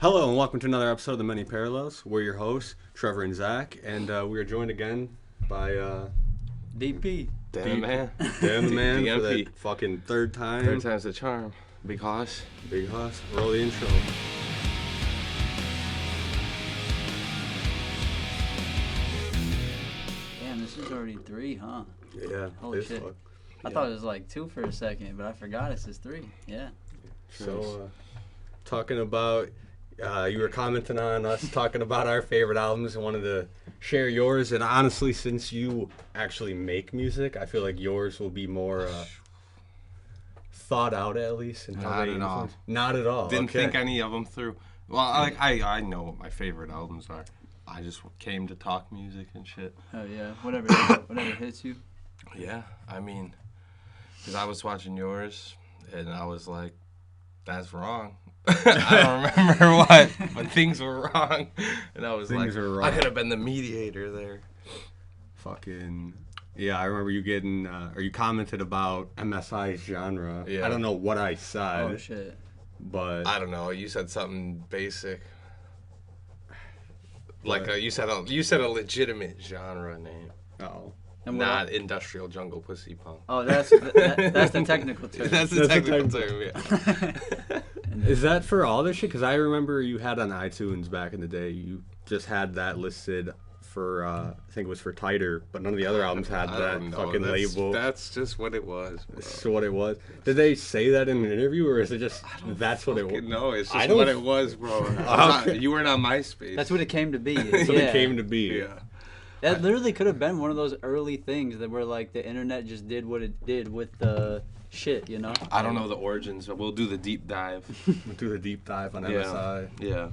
Hello and welcome to another episode of The Many Parallels. We're your hosts, Trevor and Zach, and we are joined again by DP. Dan Man. Dan the Man for DMP. that fucking third time. Third time's the charm. Big Hoss. Big Hoss. Roll the intro. Damn, this is already 3, huh? Yeah. Holy it's shit. fuck. I thought it was like 2 for a second, but I forgot it's just 3. Yeah. So, talking about, you were commenting on us talking about our favorite albums and wanted to share yours. And honestly, since you actually make music, I feel like yours will be more thought out at least. And how Not they at all. influence- Not at all. Didn't okay. think any of them through. Well, I know what my favorite albums are. I just came to talk music and shit. Oh yeah. Whatever hits you. Yeah, I mean, because I was watching yours and I was like, that's wrong. I don't remember what, but things were wrong. And I was Things like, were wrong. I could have been the mediator there. Fucking yeah, I remember you getting or you commented about MSI's genre. Yeah. I don't know what I said, Oh shit. but I don't know. You said something basic. Like What? you said a legitimate genre name, oh, And what? not industrial jungle pussy punk. Oh, that's the technical term. That's the That's the technical technical term. Yeah. is that for all this shit? Because I remember you had on iTunes back in the day. You just had that listed for I think it was for Tighter, but none of the other albums had I that don't know. fucking label. That's just what it was. Bro. So what it was? Did they say that in an interview, or is it just that's what it was? No, it's I just don't- what it was, bro. Okay. You weren't on MySpace. That's what it came to be. That's what it came to be. Yeah. That literally could have been one of those early things that were like the internet just did what it did with the shit, you know? I don't know the origins, but we'll do the deep dive. We'll do the deep dive on MSI. Yeah.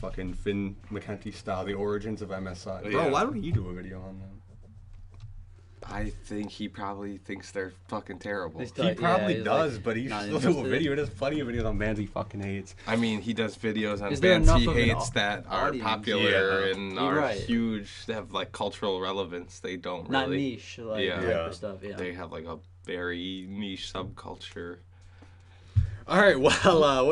Fucking Finn McKenty style, the origins of MSI. Bro, Yeah. why don't you do a video on them? I think he probably thinks they're fucking terrible. They still- He yeah, probably he's, does, like, but he not should still do a interested. video. There's plenty of videos on bands he fucking hates. I mean, he does videos on Is there bands he enough of an hates that are audience? popular Yeah. and You're are right. huge, that have like cultural relevance. They don't Not really. niche, like Yeah. type Yeah. of stuff, yeah. They have like a very niche subculture. All right, well,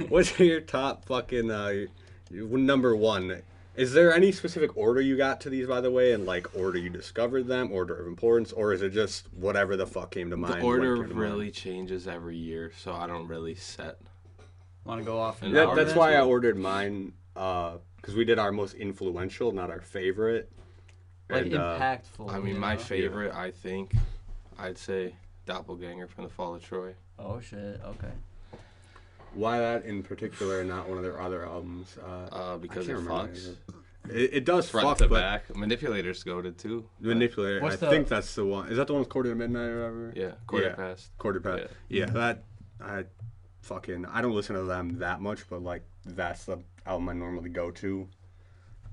what's your top fucking number one? Is there any specific order you got to these, by the way, and like order you discovered them, order of importance, or is it just whatever the fuck came to mind? The when order it came to mind? really changes every year, so I don't really set. Want to go off and Yeah, down That's then? why I ordered mine, because we did our most influential, not our favorite. Like And, impactful. I mean, you my know? favorite, I think, I'd say Doppelganger from the Fall of Troy. Oh shit, okay. why that in particular, and not one of their other albums? Because I it can't remember fucks. It does Front fuck, to but back. Manipulators goaded too. Manipulator. What's I the- think that's the one. Is that the one with Quarter to Midnight or whatever? Yeah, quarter Yeah. past. Quarter past. Yeah, that I don't listen to them that much, but like that's the album I normally go to.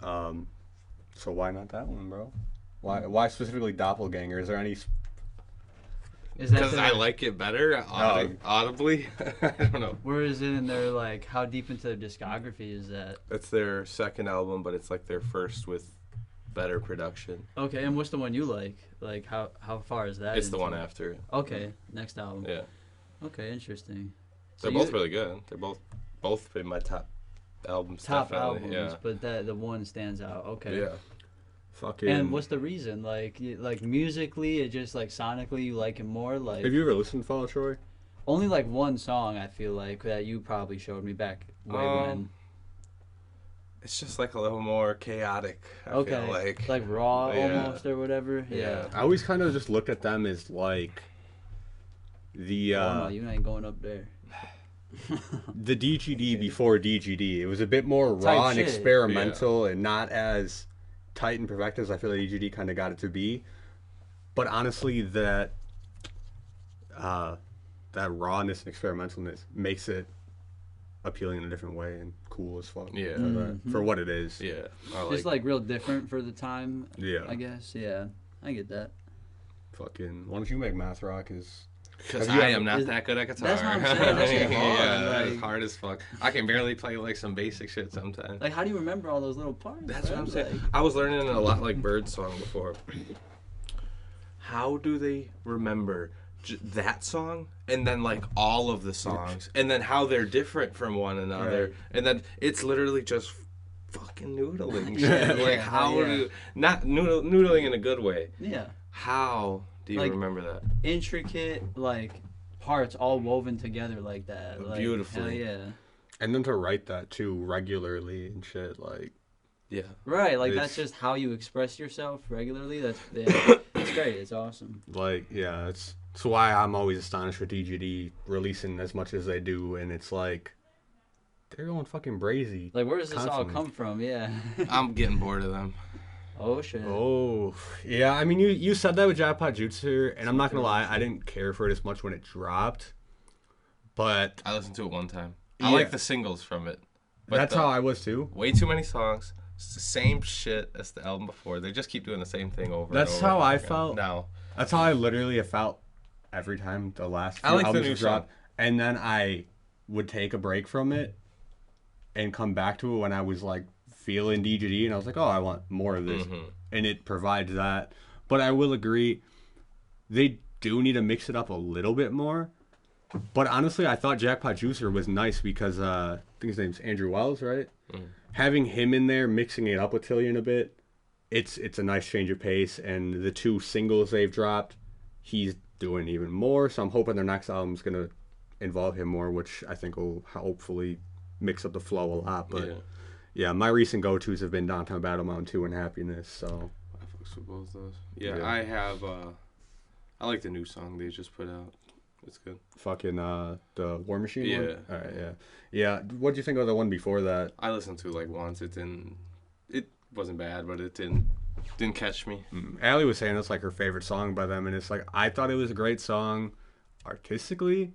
So why not that one, bro? Why specifically Doppelganger? Is there any? Is that Because the- I like it better audibly. I don't know. Where is it in their, like, how deep into their discography is that? It's their second album, but it's like their first with better production. Okay, and what's the one you like? Like, how far is that? It's the into one it? after it. Okay, next album. Yeah, Okay, interesting. they're So both you- really good. They're both in my top albums. Top definitely. albums, but the one stands out. Okay. Yeah. Fucking. And what's the reason? Like musically, it just like sonically, you like it more. Like Have you ever listened to Fall of Troy? only like one song I feel like that you probably showed me back way when. It's just like a little more chaotic. I Okay. feel like. raw Yeah. almost or whatever. Yeah. I always kind of just looked at them as like the Oh no, you ain't going up there. the DGD before DGD. It was a bit more Type raw and shit. experimental and not as tight and perfect as I feel like DGD kind of got it to be. But honestly, that rawness and experimentalness makes it appealing in a different way and cool as fuck. Yeah. For what it is. Yeah. I Just like real different for the time. Yeah. I guess. Yeah, I get that. Fucking. Why don't you make math rock? Because Have you I ever- am not is- that good at guitar. That's what I'm saying, that shit hard, yeah, it's like- hard as fuck. I can barely play like some basic shit sometimes. Like, how do you remember all those little parts? That's what bro? I'm saying. Like, I was learning a lot like Bird's song before. How do they remember that song, and then like all of the songs, and then how they're different from one another, Right. and then it's literally just fucking noodling shit. Yeah, Like how yeah. do not noodling in a good way? Yeah. How do you Like, remember that? Intricate, like, parts all woven together like that. Like, Beautifully. hell yeah. And then to write that too regularly and shit, like Yeah. Right, like, It's- that's just how you express yourself regularly. It's great. It's awesome. yeah, it's why I'm always astonished with DGD releasing as much as they do, and it's like they're going fucking brazy. Like, where does this all Constantly. come from? Yeah. I'm getting bored of them. Oh, shit. Oh, yeah. I mean, you said that with Jackpot Jutsu, and I'm not gonna lie, I didn't care for it as much when it dropped, but I listened to it one time. Yeah. I like the singles from it. But that's how I was too. way too many songs. It's the same shit as the album before. They just keep doing the same thing over. That's and over how I again. felt. No. That's how I literally have felt every time the last few I like the albums new have dropped, and then I would take a break from it and come back to it when I was like feeling DGD, and I was like, oh, I want more of this, and it provides that. But I will agree, they do need to mix it up a little bit more. But honestly, I thought Jackpot Juicer was nice because I think his name's Andrew Wells, right? Having him in there, mixing it up with Tillian a bit, it's a nice change of pace. And the two singles they've dropped, he's doing even more. So I'm hoping their next album's gonna involve him more, which I think will hopefully mix up the flow a lot. But yeah, my recent go-tos have been Downtown Battle Mountain 2 and Happiness. So I fucks with both those. Yeah, Yeah. I have. I like the new song they just put out. It's good. fucking the War Machine one? Yeah. All right, yeah. Yeah, what'd you think of the one before that? I listened to it like once. It didn't. It wasn't bad, but it didn't catch me. Allie was saying it's like her favorite song by them, and it's like I thought it was a great song artistically,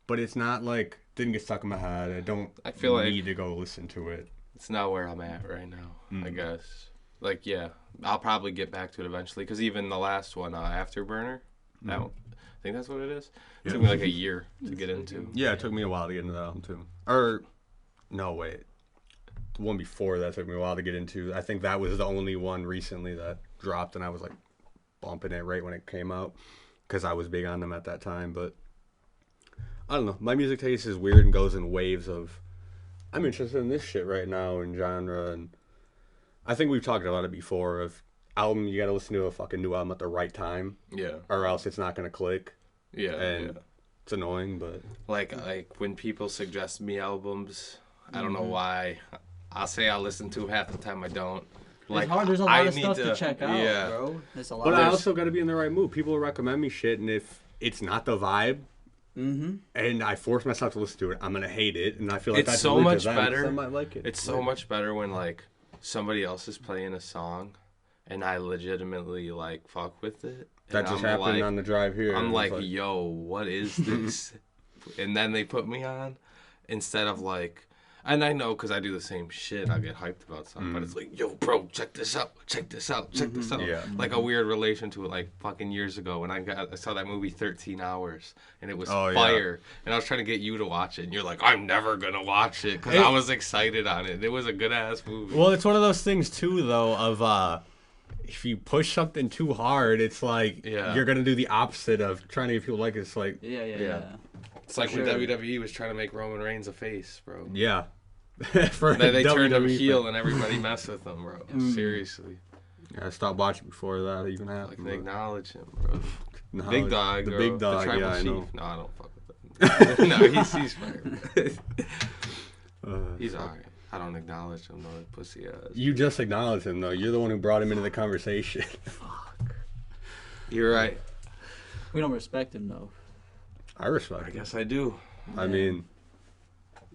but it's not like didn't get stuck in my head. I don't I feel like- need to go listen to it. It's not where I'm at right now. I guess. Like yeah, I'll probably get back to it eventually. Cause even the last one, Afterburner, I think that's what it is. It took me like a year to get into. Yeah, it took me a while to get into that one too. Or no, wait. The one before that took me a while to get into. I think that was the only one recently that dropped, and I was like bumping it right when it came out because I was big on them at that time. But I don't know. My music taste is weird and goes in waves of I'm interested in this shit right now in genre, and I think we've talked about it before of album you gotta listen to a fucking new album at the right time Yeah. or else it's not gonna click, Yeah. and yeah. it's annoying. But Like when people suggest me albums, I don't know why. I'll say I'll listen to half the time I don't. Like it's hard. There's a lot I of need stuff to check out, yeah. bro. There's a lot. But I There's- also got to be in the right mood. People will recommend me shit, and if it's not the vibe, and I force myself to listen to it, I'm gonna hate it, and I feel like It's that's so rude to much them, 'cause better. I might like it. It's so much better when like somebody else is playing a song and I legitimately like fuck with it. that and just I'm happened like, on the drive here. I'm It was like, yo, what is this? And then they put me on instead of like, and I know because I do the same shit. I get hyped about something, but it's like, yo, bro, check this out, check this out, check this out. Yeah. Like a weird relation to it, like fucking years ago when I saw that movie 13 Hours and it was Oh, yeah. fire, and I was trying to get you to watch it, and you're like, I'm never gonna watch it because I was excited on it. It was a good ass movie. Well, it's one of those things too, though, of if you push something too hard, it's like Yeah. you're gonna do the opposite of trying to get people to like it. It's like yeah. It's like sure. when WWE was trying to make Roman Reigns a face, bro. yeah. For Then they turned him WWE heel fan. and everybody messed with him, bro. Seriously. Yeah, I stopped watching before that even Like happened. they but- acknowledge him, bro. No, Big dog, the bro. big dog. The tribal Yeah, I chief. know. No, I don't fuck with him. No, he's fire. He's alright. I don't acknowledge him, though. Pussy ass. You just acknowledge him though. You're the one who brought him into the conversation. You're right. We don't respect him though. I respect. I him. guess I do. I mean,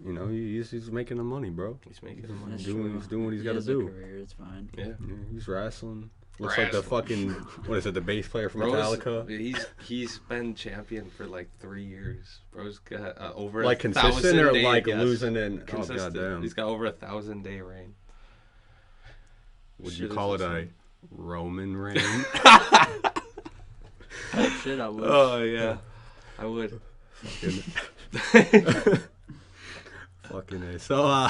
you know, he's making the money, bro. He's making the money. That's He's true. doing what he's He got to has a do. career, it's fine. Yeah. Yeah, he's wrestling. Looks like the Wrestling. fucking what is it? The bass player from Bro's, Metallica. he's been champion for like 3 years. Bro's got over Like 1,000 consistent or day- like yes. losing in? Oh Consistent. goddamn! He's got over 1,000-day reign. Would Shit you is call it a insane. Roman reign? Shit, I would. Oh yeah, I would. Fucking A. So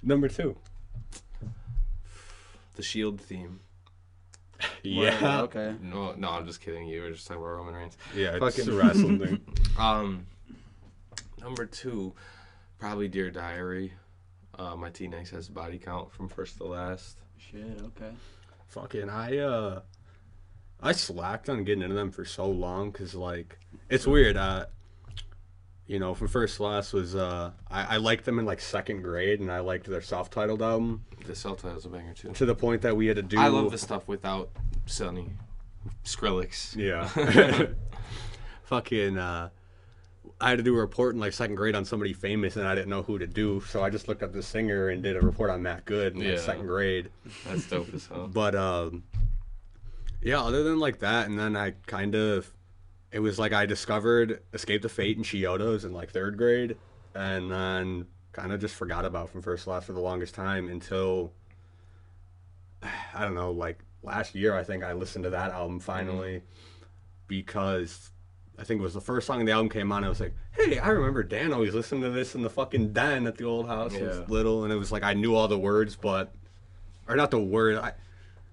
number 2. The Shield theme. Yeah. Okay. No, I'm just kidding. You were just talking about Roman Reigns. Yeah, it's Fucking- a wrestling thing. Number 2, probably Dear Diary. My Teenage has body count from first to last. Shit. Okay. Fucking, I slacked on getting into them for so long because, like, it's weird. You know, from first to last was, I liked them in, like, second grade, and I liked their self-titled album The self-title's a banger too. to the point that we had to do... I love the stuff without Sonny. Skrillex. Yeah. Fucking, I had to do a report in, like, second grade on somebody famous, and I didn't know who to do, so I just looked up the singer and did a report on Matt Good in, like, Yeah. second grade. That's dope as hell. But, yeah, other than, like, that, and then I kind of... It was like I discovered Escape the Fate and Chiodos in, like, third grade, and then kind of just forgot about From First to Last for the longest time until, I don't know, like, last year, I think I listened to that album finally because I think it was the first song the album came on. I was like, hey, I remember Dan always listened to this in the fucking den at the old house when I was Yeah. little, and it was like I knew all the words, but... Or not the word.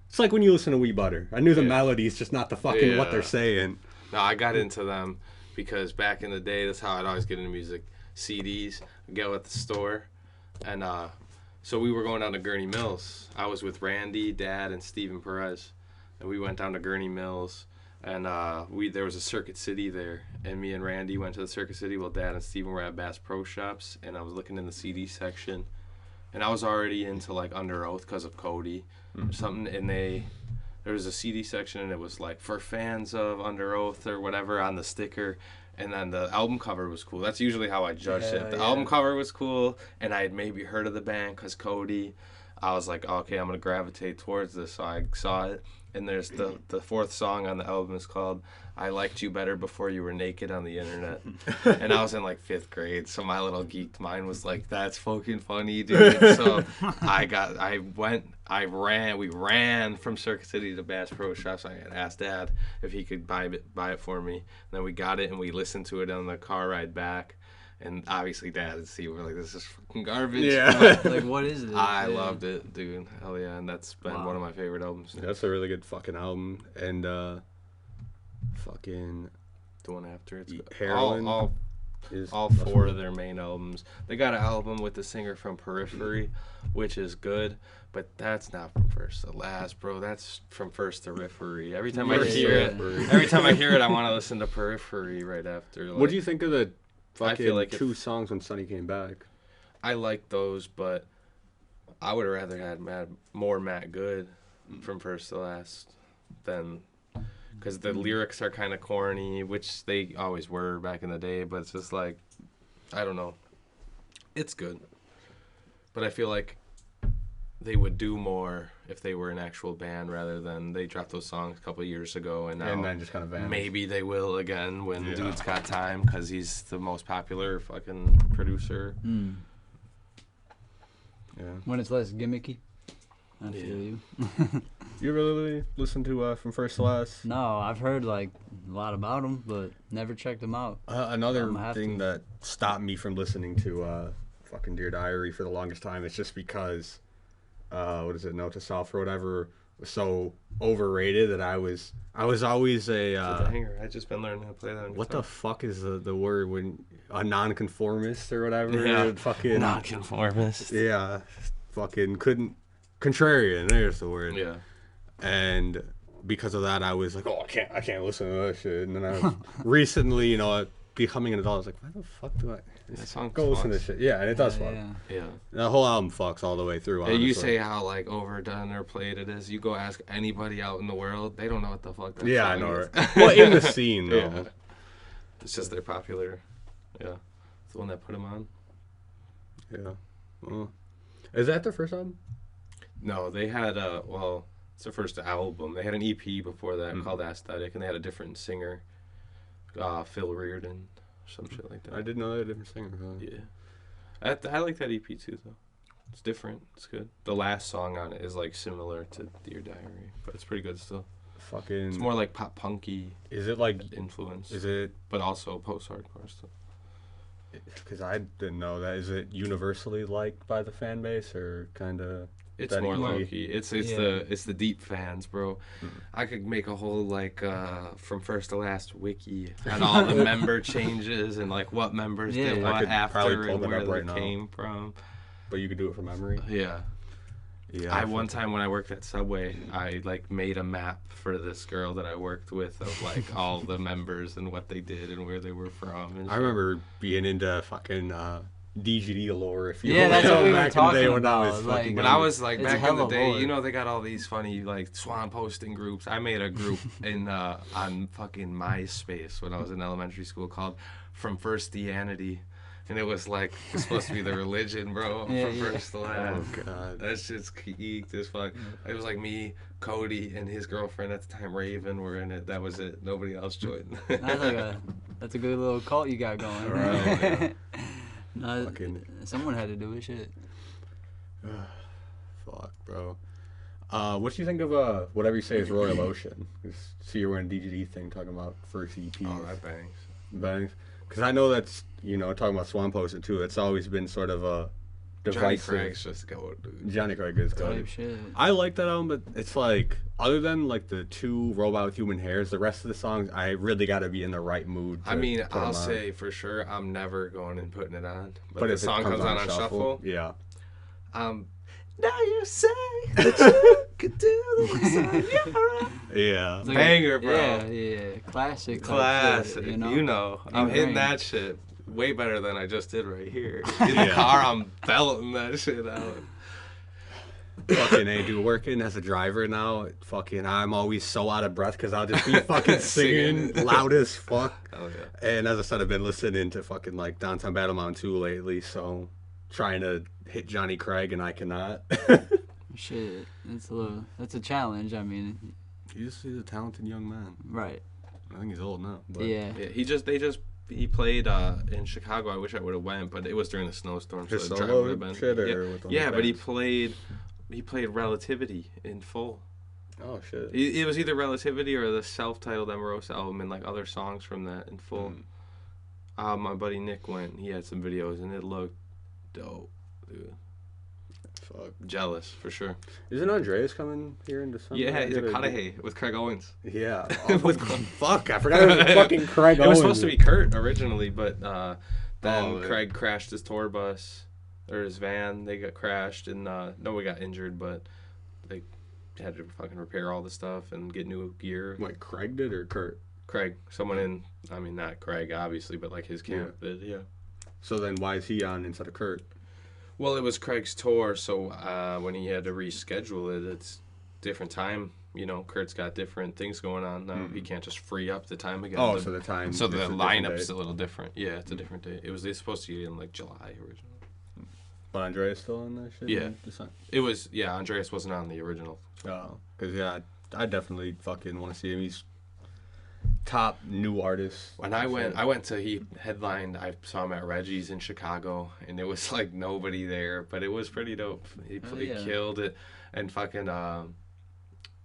It's like when you listen to Wee Butter. I knew the Yeah. melodies, just not the fucking what Yeah. they're saying. No, I got into them because back in the day, that's how I'd always get into music. CDs, go at the store. And so we were going down to Gurney Mills. I was with Randy, Dad, and Steven Perez. And we went down to Gurney Mills. And there was a Circuit City there. And me and Randy went to the Circuit City while Dad and Steven were at Bass Pro Shops. And I was looking in the CD section. And I was already into, like, Under Oath because of Cody or something. And there was a CD section, and it was like for fans of Under Oath or whatever on the sticker, and then the album cover was cool. That's usually how I judged it. The album cover was cool, and I had maybe heard of the band because Cody. I was like, okay, I'm gonna gravitate towards this. So I saw it, and there's the fourth song on the album is called "I Liked You Better Before You Were Naked on the Internet," and I was in like 5th grade, so my little geeked mind was like, that's fucking funny, dude. So we ran from Circuit City to Bass Pro Shops. I had asked Dad if he could buy it for me. And then we got it and we listened to it on the car ride back. And obviously Dad and Steve were like, this is fucking garbage. Yeah. Like, what is this? I loved it, dude. Hell yeah. And that's been one of my favorite albums. That's a really good fucking album. And, fucking... The one after it's Heroin all is... 4 of their main albums. They got an album with the singer from Periphery, which is good, but that's not from first to last, bro. That's from first to Periphery. Every time I hear it, I want to listen to Periphery right after. Like, What do you think of the I fucking feel like 2 songs when Sonny came back? I like those, but I would have rather had more Matt Good from first to last than... Because the lyrics are kind of corny, which they always were back in the day, but it's just like, I don't know. It's good. But I feel like they would do more if they were an actual band rather than they dropped those songs a couple of years ago and now And then just kind of vanished. maybe they will again when Dude's got time because he's the most popular fucking producer. Yeah. When it's less gimmicky. I feel you. You really listen to From First to Last? No, I've heard like a lot about them, but never checked them out. Another have thing to. that stopped me from listening to fucking Dear Diary for the longest time is just because, what is it, Note to Self or whatever, was so overrated that I was always a... The hanger. I just been learning how to play that. On what the guitar. fuck is the word when... A nonconformist or whatever? Yeah. Fucking... Nonconformist. Yeah. Fucking couldn't... Contrarian, there's the word. Yeah. And because of that, I was like, oh, I can't listen to that shit. And then I was recently, becoming an adult, I was like, why the fuck do I That song go listen to fucks. shit? Yeah, and it does fuck. Yeah. Yeah. The whole album fucks all the way through. Yeah, Honestly. you say how like overdone or played it is. You go ask anybody out in the world, they don't know what the fuck that Yeah, I song know. is. Right? Well, in the scene though. Yeah. It's just they're popular. Yeah. It's the one that put them on. Yeah. Well, is that their first album? No, they had it's their first album. They had an EP before that called Aesthetic, and they had a different singer, Phil Reardon, some shit like that. I didn't know they had a different singer. Yeah. I like that EP too, though. It's different. It's good. The last song on it is like similar to Dear Diary, but it's pretty good still. Fucking. It's more like pop punky Is it like? influence, Is it? but also post-hardcore stuff. Because I didn't know that. Is it universally liked by the fan base or kind of? It's That more EP. low key. It's the deep fans, bro. I could make a whole like from first to last wiki on all the member changes and like what members did I what could probably after pull and that where up they right now. came from. But you could do it from memory. Yeah. Yeah. One time when I worked at Subway, I like made a map for this girl that I worked with of like all the members and what they did and where they were from. And I remember being into fucking DGD lore. If you Yeah, that's what we were back in the talking day when I about, was like- fucking when young. I was like It's back in the hella day, lore. you know, they got all these funny like swan posting groups. I made a group in on fucking MySpace when I was in elementary school called From First Deanity. And it was like, it's supposed to be the religion, bro. Yeah, from yeah. first to last. Oh god. That shit's geeked as fuck. It was like me, Cody, and his girlfriend at the time, Raven, were in it. That was it. Nobody else joined. That's a good little cult you got going. Right. No, Fucking- someone had to do it. Shit. Fuck, bro. What do you think of whatever you say is Royal Ocean? 'Cause see, you're wearing a DGD thing talking about first EP. Oh, that bangs. Bangs. Because I know that's, you know, talking about Swan Posted too, it's always been sort of a Johnny divisive. Craig's just going, dude. Johnny Craig is Type good. shit. I like that album, but it's like, other than like the two Robot with Human Hairs, the rest of the songs, I really got to be in the right mood. I mean, put 'em I'll on. say for sure, I'm never going and putting it on. But, But the if song it comes on shuffle, yeah. now you say that you could do this on your own. Yeah. It's like Banger, bro. Yeah. Classic. type Classic, shit, you know. I'm hitting Ingrained. that shit way better than I just did right here. In the Yeah. car, I'm belting that shit out. Fucking A, dude, working as a driver now, fucking, I'm always so out of breath because I'll just be fucking singing Singing. loud as fuck. Oh yeah. And as I said, I've been listening to fucking like Downtown Battle Mountain 2 lately, so trying to hit Johnny Craig and I cannot. Shit. That's a challenge. I mean, He's a talented young man. right. I think he's old now. But Yeah. Yeah, he played in Chicago. I wish I would have went, but it was during the snowstorm. His So the drive solo would have been. shit or yeah, with one of yeah the but he bands? played Relativity in full. Oh shit. It was either Relativity or the self-titled Emeros album and like other songs from that in full. My buddy Nick went. He had some videos and it looked dope, dude. Fuck. Jealous for sure. Isn't Andreas coming here in December? Yeah, he's a Cudahy with Craig Owens. Yeah. Oh, fuck, I forgot it was fucking Craig It Owens. was supposed to be Kurt originally, but then Oh, yeah. Craig crashed his tour bus or his van. They got crashed and nobody got injured, but they had to fucking repair all the stuff and get new gear. Wait, Craig did or Kurt? Craig, someone in, I mean not Craig obviously, but like his camp did, yeah. So then why is he on instead of Kurt? Well, it was Craig's tour, so when he had to reschedule it, it's different time. You know, Kurt's got different things going on now. He can't just free up the time again. Oh, so the time. So the it's a different lineup's date. a little different. Yeah, it's a different day. It was supposed to be in like July originally. But Andreas still on that shit? Yeah. December? It was, yeah, Andreas wasn't on the original. Oh, because yeah, I definitely fucking want to see him. He's top new artist. When I went to, he headlined, I saw him at Reggie's in Chicago, and it was like nobody there, but it was pretty dope. He yeah. killed it, and fucking,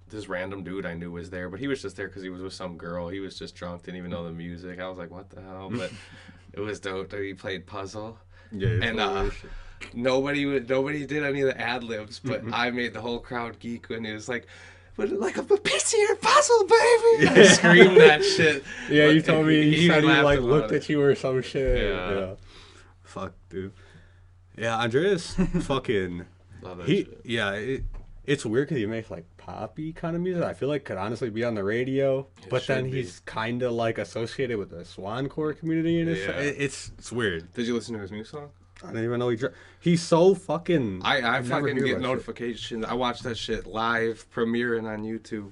this random dude I knew was there, but he was just there because he was with some girl. He was just drunk, didn't even know the music. I was like, what the hell? But it was dope. He played Puzzle. Yeah, it's And hilarious. nobody did any of the ad libs, but I made the whole crowd geek when it was like, "But like a piece of your puzzle, baby!" I screamed that shit. Yeah, you But told me he said he laughed like about looked it. at you or some shit. Yeah. Fuck, dude. Yeah, Andreas fucking. Love that He shit. yeah. It's weird because he makes like poppy kind of music. I feel like could honestly be on the radio, but then should be. he's kind of like associated with the Swancore community, and Yeah. it's weird. Did you listen to his new song? I don't even know he's so fucking. I never fucking hear get about shit. notifications. I watch that shit live, premiering on YouTube.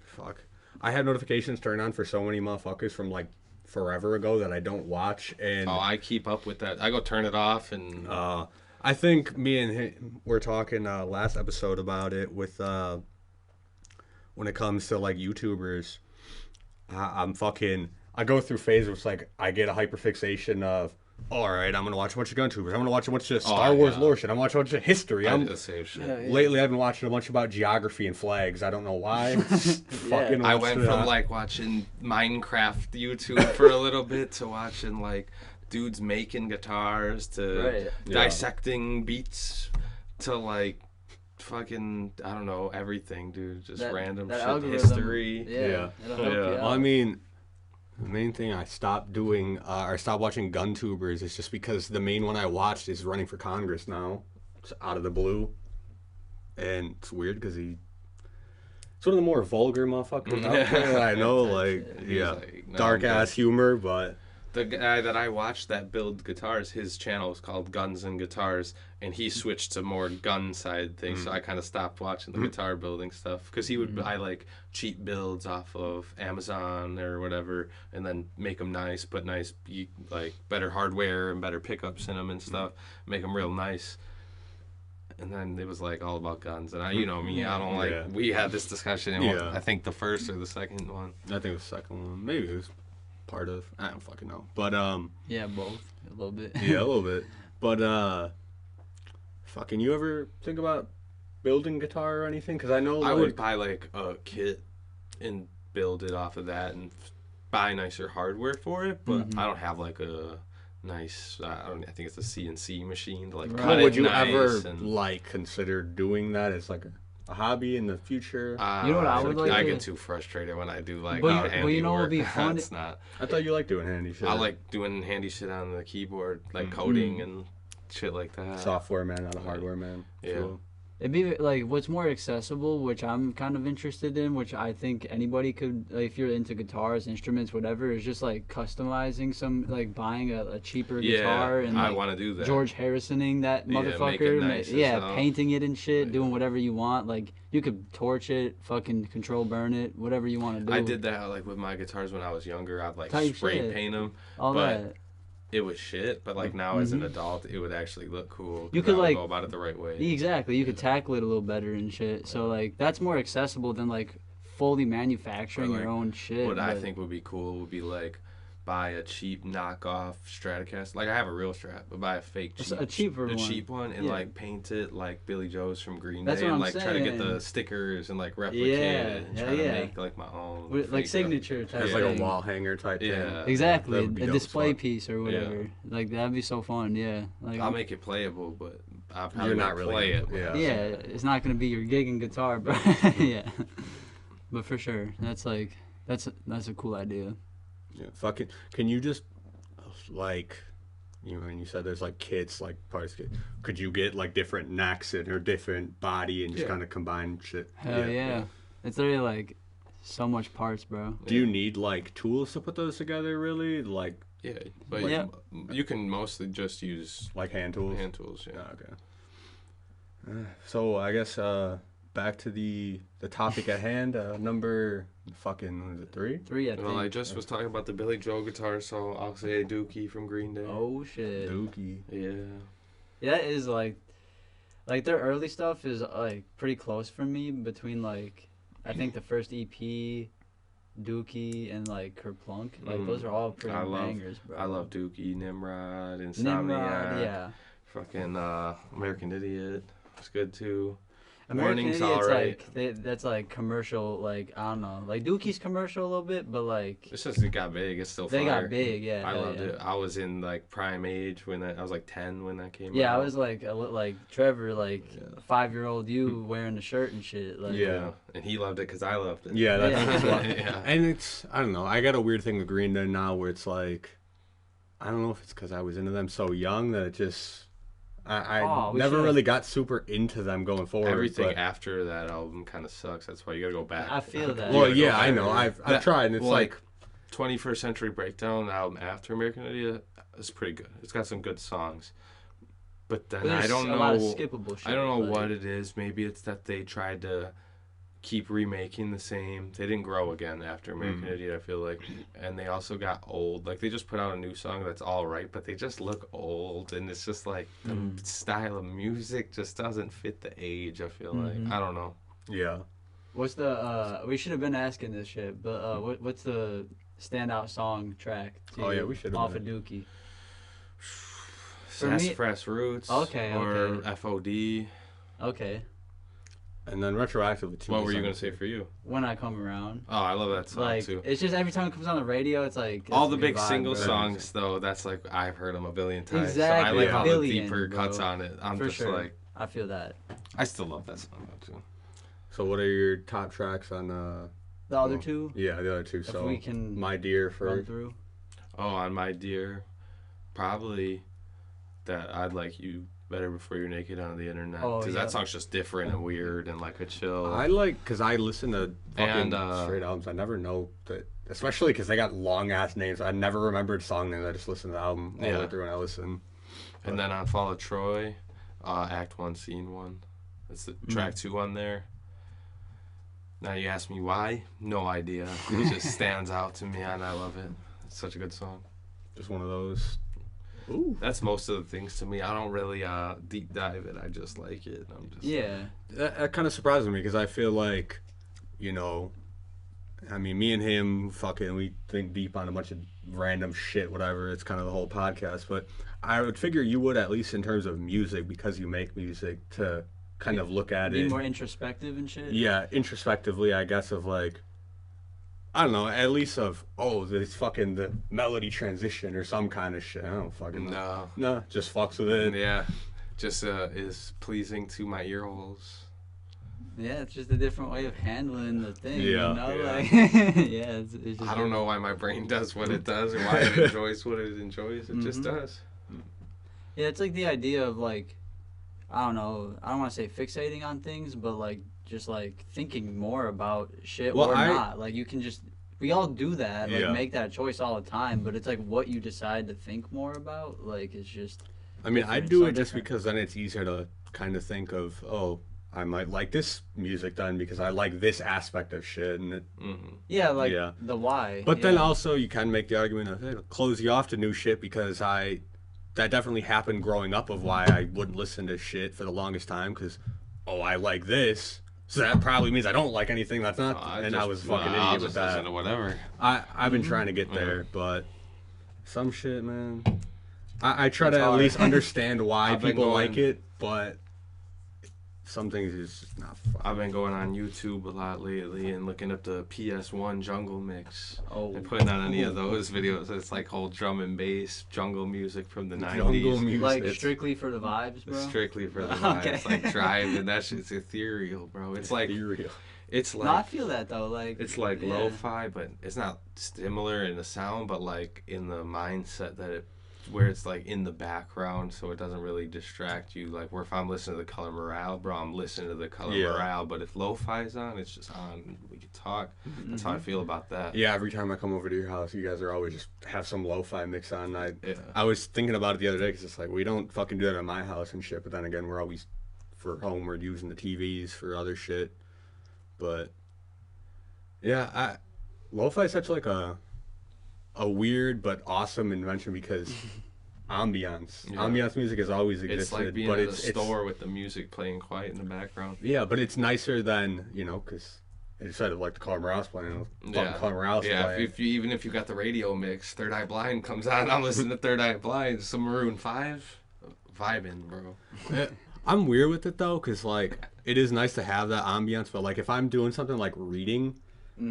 Fuck. I have notifications turned on for so many motherfuckers from like forever ago that I don't watch, and Oh, I keep up with that. I go turn it off and I think me and him were talking last episode about it with when it comes to like YouTubers. I go through phases where it's like I get a hyperfixation of, all right, I'm gonna watch a bunch of gun tubers. I'm gonna watch a bunch of Star Wars yeah. lore shit. I'm gonna watch a bunch of history. I do the same shit. Lately, I've been watching a bunch about geography and flags. I don't know why. Fucking I watched went it, from like watching Minecraft YouTube for a little bit to watching like dudes making guitars to Right. Yeah. dissecting beats to like fucking, I don't know, everything, dude. Just random that shit, algorithm, history. Yeah. It'll help you out. Well, I mean, the main thing I stopped doing or stopped watching gun tubers is just because the main one I watched is running for Congress now. It's out of the blue. And it's weird because it's one of the more vulgar motherfuckers out there. I know, like, yeah, like, no, dark ass humor, but the guy that I watched that build guitars, his channel is called Guns and Guitars, and he switched to more gun side things. So I kind of stopped watching the guitar building stuff because he would buy like cheap builds off of Amazon or whatever, and then make them nice, put nice like better hardware and better pickups in them and stuff, make them real nice. And then it was like all about guns, and I, you know me, I don't like. Yeah. We had this discussion. In Yeah. I think the first or the second one. I think it was the second one. Maybe it was part of. I don't fucking know. But Yeah, both a little bit. yeah, a little bit. But fucking, you ever think about building guitar or anything? Because I know I like, would buy like a kit and build it off of that, and buy nicer hardware for it. But I don't have like a nice. I think it's a CNC machine to like Right. cut But it would you nice ever and, like consider doing that as like a hobby in the future? You know what I would like I to- get too frustrated when I do like But handy you know what would work. be fun? It's not. I thought you liked doing handy shit. I like doing handy shit on the keyboard, like coding and shit like that. software man, not a hardware man. Yeah. Cool. It'd be like what's more accessible, which I'm kind of interested in, which I think anybody could, like, if you're into guitars, instruments, whatever, is just like customizing some, like buying a cheaper guitar and I like want to do that. George Harrisoning that Yeah, make it motherfucker, nice yourself. painting it and shit, Yeah. doing whatever you want. Like you could torch it, fucking control burn it, whatever you want to do. I did that like with my guitars when I was younger. I'd like Type spray shit. paint them. all but that. It was shit, but like now as an adult, it would actually look cool. You 'cause could, I would like- go about it the right way. Exactly, you could tackle it a little better and shit. So like that's more accessible than like fully manufacturing Or, like, your own shit. What I but- think would be cool would be like buy a cheap knockoff Stratocaster. Like I have a real Strat, but buy a fake Just cheap, a cheaper one. cheap one, and Yeah. like paint it like Billy Joe's from Green That's Day, what and I'm like try to get saying. the stickers and like replicate Yeah, it and hell try to yeah. make like my own. With, like fake signature type It's Yeah. like a thing. wall hanger type thing. Yeah. Exactly, That would be a dope as display fuck. piece or whatever. Like that'd be so fun. Yeah, like I'll make it playable, but I'll probably You're not not really play it. yeah. yeah, it's not gonna be your gigging guitar, bro. Yeah, but for sure, that's a cool idea. Yeah, fucking. Can you just like, you know, when you said there's like kits, like parts kit, could you get like different necks and or different body and just Yeah. kind of combine shit? Hell yeah. It's literally like so much parts, bro. Do you need like tools to put those together? Really, like Yeah, but Yeah. you can mostly just use hand tools? hand tools. Yeah. Oh, okay. So I guess back to the topic at hand. Number fucking what is it 3? 3, I think. Well, I just was talking about the Billy Joe guitar, so I'll say a Dookie from Green Day. Oh shit. Dookie. Yeah. Yeah, that is like their early stuff is like pretty close for me between like I think the first EP, Dookie, and like Kerplunk. Like those are all pretty bangers, bro. I love Dookie, Nimrod, Insomniac. Nimrod, yeah. Fucking American Idiot. It's good too. American Warning's Idiot's alright. that's like commercial, like I don't know, like Dookie's commercial a little bit, but like It's just it got big. It's still they fire. got big, yeah. I hell loved yeah. it. I was in like prime age when I was like 10 when that came out. Yeah, I was like like Trevor, like 5-year-old you wearing a shirt and shit. Like, Yeah. And he loved it because I loved it. Yeah, that's Yeah. why. Yeah. And it's I don't know. I got a weird thing with Green Day now where it's like I don't know if it's because I was into them so young that it just I we never should've- really got super into them going forward. Everything but- after that album kind of sucks. That's why you gotta go back. I feel that. well, gotta yeah, go I back. know. I've That- tried, and it's well, like 21st Century Breakdown album after American Idiot is pretty good. It's got some good songs. But then But I there's don't a lot of know. skippable shit. I don't know like- what it is. Maybe it's that they tried to keep remaking the same. They didn't grow again after American Idiot, I feel like. And they also got old. Like they just put out a new song that's all right, but they just look old, and it's just like the style of music just doesn't fit the age, I feel like. I don't know. yeah. What's the we should have been asking this shit, but what's the standout song track to Oh, yeah, we should've off been. of Dookie? For me- Sassafras Roots Okay, or okay. FOD. Okay. And then retroactively too. What were you going to say for you? When I Come Around. Oh, I love that song Like too. it's just every time it comes on the radio, it's like All it's the a good big vibe, single bro. songs, though, that's like I've heard them a billion times. Exactly, So I like all a the billion, deeper bro. cuts on it. I'm For just sure. like, I feel that. I still love that song though too. So what are your top tracks on The other two, yeah, the other two. if So we can My Dear run for through. Oh, on My Dear, probably that I'd Like You Better Before You're Naked on the Internet. Oh, Because yeah. that song's just different and weird and like a chill. I like because I listen to fucking And, straight albums. I never know that, especially because they got long ass names. I never remembered song names. I just listen to the album all the way Yeah. through when I listen. And then on Fall of Troy, Act 1, Scene 1. That's the track 2 on there. Now you ask me why? No idea. It just stands out to me and I love it. It's such a good song. Just one of those. Ooh. That's most of the things to me. I don't really deep dive it. I just like it. I'm just Yeah. That kind of surprises me because I feel like, you know, I mean, me and him fucking, we think deep on a bunch of random shit, whatever. It's kind of the whole podcast. But I would figure you would, at least in terms of music, because you make music, to kind of look at Be it. more introspective and shit. Yeah, introspectively, I guess, of like, I don't know, at least of, oh, this fucking the melody transition or some kind of shit. I don't fucking know. No, just fucks with it. Yeah, just is pleasing to my ear holes. Yeah, it's just a different way of handling the thing. Yeah, You know, yeah. like, yeah, it's just I don't know why my brain does what it does or why it enjoys what it enjoys. It just does. Yeah, it's like the idea of like, I don't know, I don't want to say fixating on things, but like just like thinking more about shit Well, or I- not. Like you can just, we all do that, like Yeah. make that choice all the time, but it's like what you decide to think more about. Like it's just. I mean, I different, do so it just different. because then it's easier to kind of think of, oh, I might like this music then because I like this aspect of shit. And it, Yeah, like Yeah. the why. but then yeah. also you can make the argument of, hey, it'll close you off to new shit because that definitely happened growing up of why I wouldn't listen to shit for the longest time because, oh, I like this. So that probably means I don't like anything that's not. I was a fucking I'll idiot with just listen that. to whatever. I've been trying to get there, but some shit, man. I try It's to at hard. least understand why I've been people going- like it, but some things is just not fun. I've been going on YouTube a lot lately and looking up the PS1 jungle mix Oh. and putting on any of those videos. It's like whole drum and bass jungle music from the 90s. Jungle music. Like It's strictly for the vibes, bro. Strictly for the vibes. Okay. It's like driving. That shit's ethereal, bro. It's like Ethereal. it's No, I like feel that though. Like it's like yeah. lo-fi, but it's not similar in the sound, but like in the mindset that it, where it's like in the background, so it doesn't really distract you. Like where if I'm listening to the Color Morale, bro, I'm listening to the Color Yeah. Morale. But if lo-fi's on, it's just on. We can talk. That's how I feel about that. Yeah, every time I come over to your house, you guys are always just have some lo-fi mix on. Yeah. I was thinking about it the other day because it's like we don't fucking do that at my house and shit. But then again, we're always for home. We're using the TVs for other shit. But yeah, lo-fi is such like a weird but awesome invention because ambiance. Yeah. Ambiance music has always existed. It's like being but at a store with the music playing quiet in the background. Yeah, but it's nicer than, you know, because instead of like the Color Morales playing, fucking Color Morales Yeah, playing. if you, even if you got the radio mix, Third Eye Blind comes on, I'm listening to Third Eye Blind, some Maroon 5, vibing, bro. Yeah, I'm weird with it though, because like it is nice to have that ambiance, but like if I'm doing something like reading,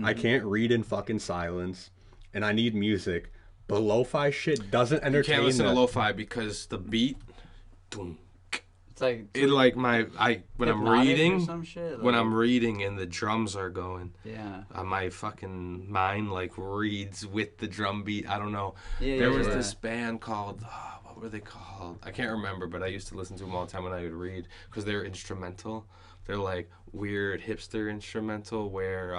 I can't read in fucking silence, and I need music. But lo-fi shit doesn't You entertain. can't listen that. to lo-fi because the beat, boom, It's like it like when I'm hypnotic or reading, some shit, when like- I'm reading and the drums are going, yeah. my fucking mind like reads with the drum beat. I don't know. Yeah, There yeah, was yeah. this band called, what were they called? I can't remember, but I used to listen to them all the time when I would read because they're instrumental. They're like weird hipster instrumental where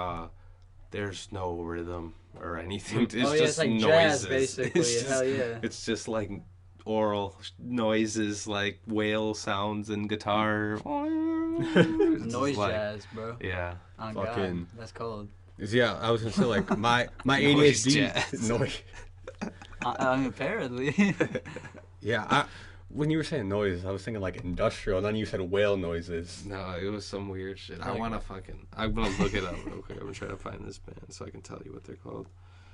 there's no rhythm or anything. It's Oh, yeah, just it's like noises. jazz, basically. It's just, Hell yeah. It's just like oral noises, like whale sounds and guitar. It's just Noise like- jazz, bro. Yeah. Oh, Fucking- God. That's cold. Yeah, I was gonna say like my Noise ADHD jazz. noise. I mean, apparently. Yeah, when you were saying noise, I was thinking like industrial, and then you said whale noises. No, it was some weird shit. I Like- want to fucking. I'm gonna look it up real quick. I'm gonna try to find this band so I can tell you what they're called.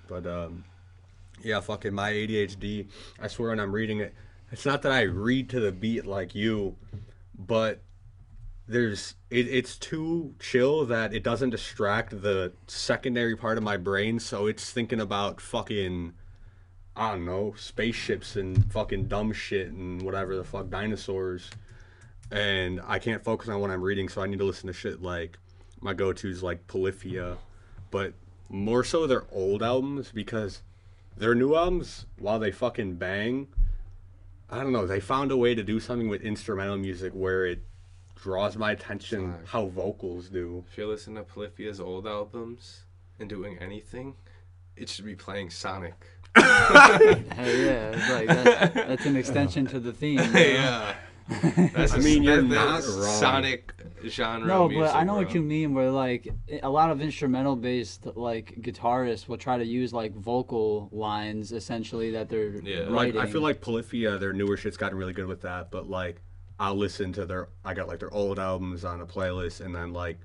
But yeah, fucking my ADHD. I swear when I'm reading it, it's not that I read to the beat like you, but it's too chill that it doesn't distract the secondary part of my brain. So it's thinking about fucking, I don't know, spaceships and fucking dumb shit and whatever the fuck, dinosaurs. and I can't focus on what I'm reading, so I need to listen to shit like my go-to's like Polyphia, but more so their old albums because their new albums, while they fucking bang, I don't know, they found a way to do something with instrumental music where it draws my attention how vocals do. If you're listening to Polyphia's old albums and doing anything, it should be playing Sonic. Hell yeah, it's like that's an extension to the theme. Yeah. That's you're not wrong. Sonic genre. No, music, but I know bro. what you mean. Where like a lot of instrumental based like guitarists will try to use like vocal lines essentially that they're Like writing. I feel like Polyphia, their newer shit's gotten really good with that, but like I'll listen to I got like their old albums on a playlist, and then like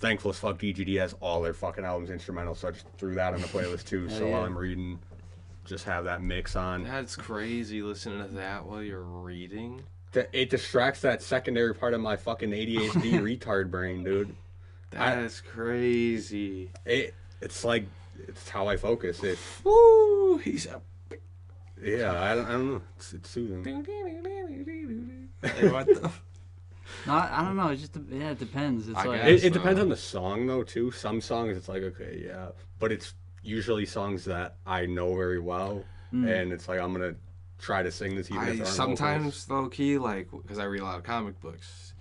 Thankful as Fuck DGD has all their fucking albums instrumental, so I just threw that on the playlist too. So while I'm reading, just have that mix on. That's crazy listening to that while you're reading. It distracts that secondary part of my fucking ADHD retard brain, dude. That's crazy. It's like it's how I focus. Woo! He's a. Yeah, I don't know. It's soothing. Like, what the? No, I don't know. It just it depends. It's I like guess. It depends on the song though too. Some songs it's like okay, yeah, but it's usually songs that I know very well, and it's like I'm gonna try to sing this even if there aren't Sometimes low key, like, because I read a lot of comic books,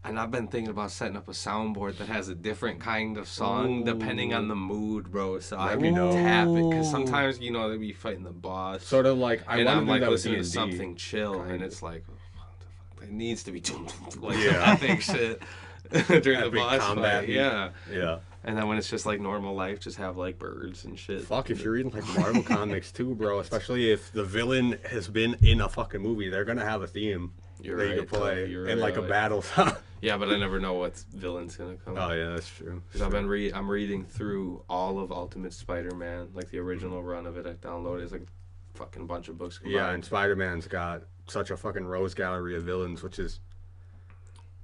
and I've been thinking about setting up a soundboard that has a different kind of song depending on the mood, bro. So I can tap it because sometimes they be fighting the boss. Sort of like I'm like listening to D&D. something chill, and it's like, oh, what the fuck? It needs to be like some Yeah. epic shit during the Epic boss combat fight. beat. Yeah. Yeah. And then when it's just like normal life, just have like birds and shit. Fuck, if you're reading like Marvel comics too, bro, especially if the villain has been in a fucking movie, they're gonna have a theme You're that you right, can play you're and like a right. battle song. Yeah, but I never know what villain's gonna come. Oh yeah, that's true. Because I'm reading through all of Ultimate Spider-Man, like the original run of it. I downloaded. It's like a fucking bunch of books. Yeah, and Spider-Man's got such a fucking rose gallery of villains, which is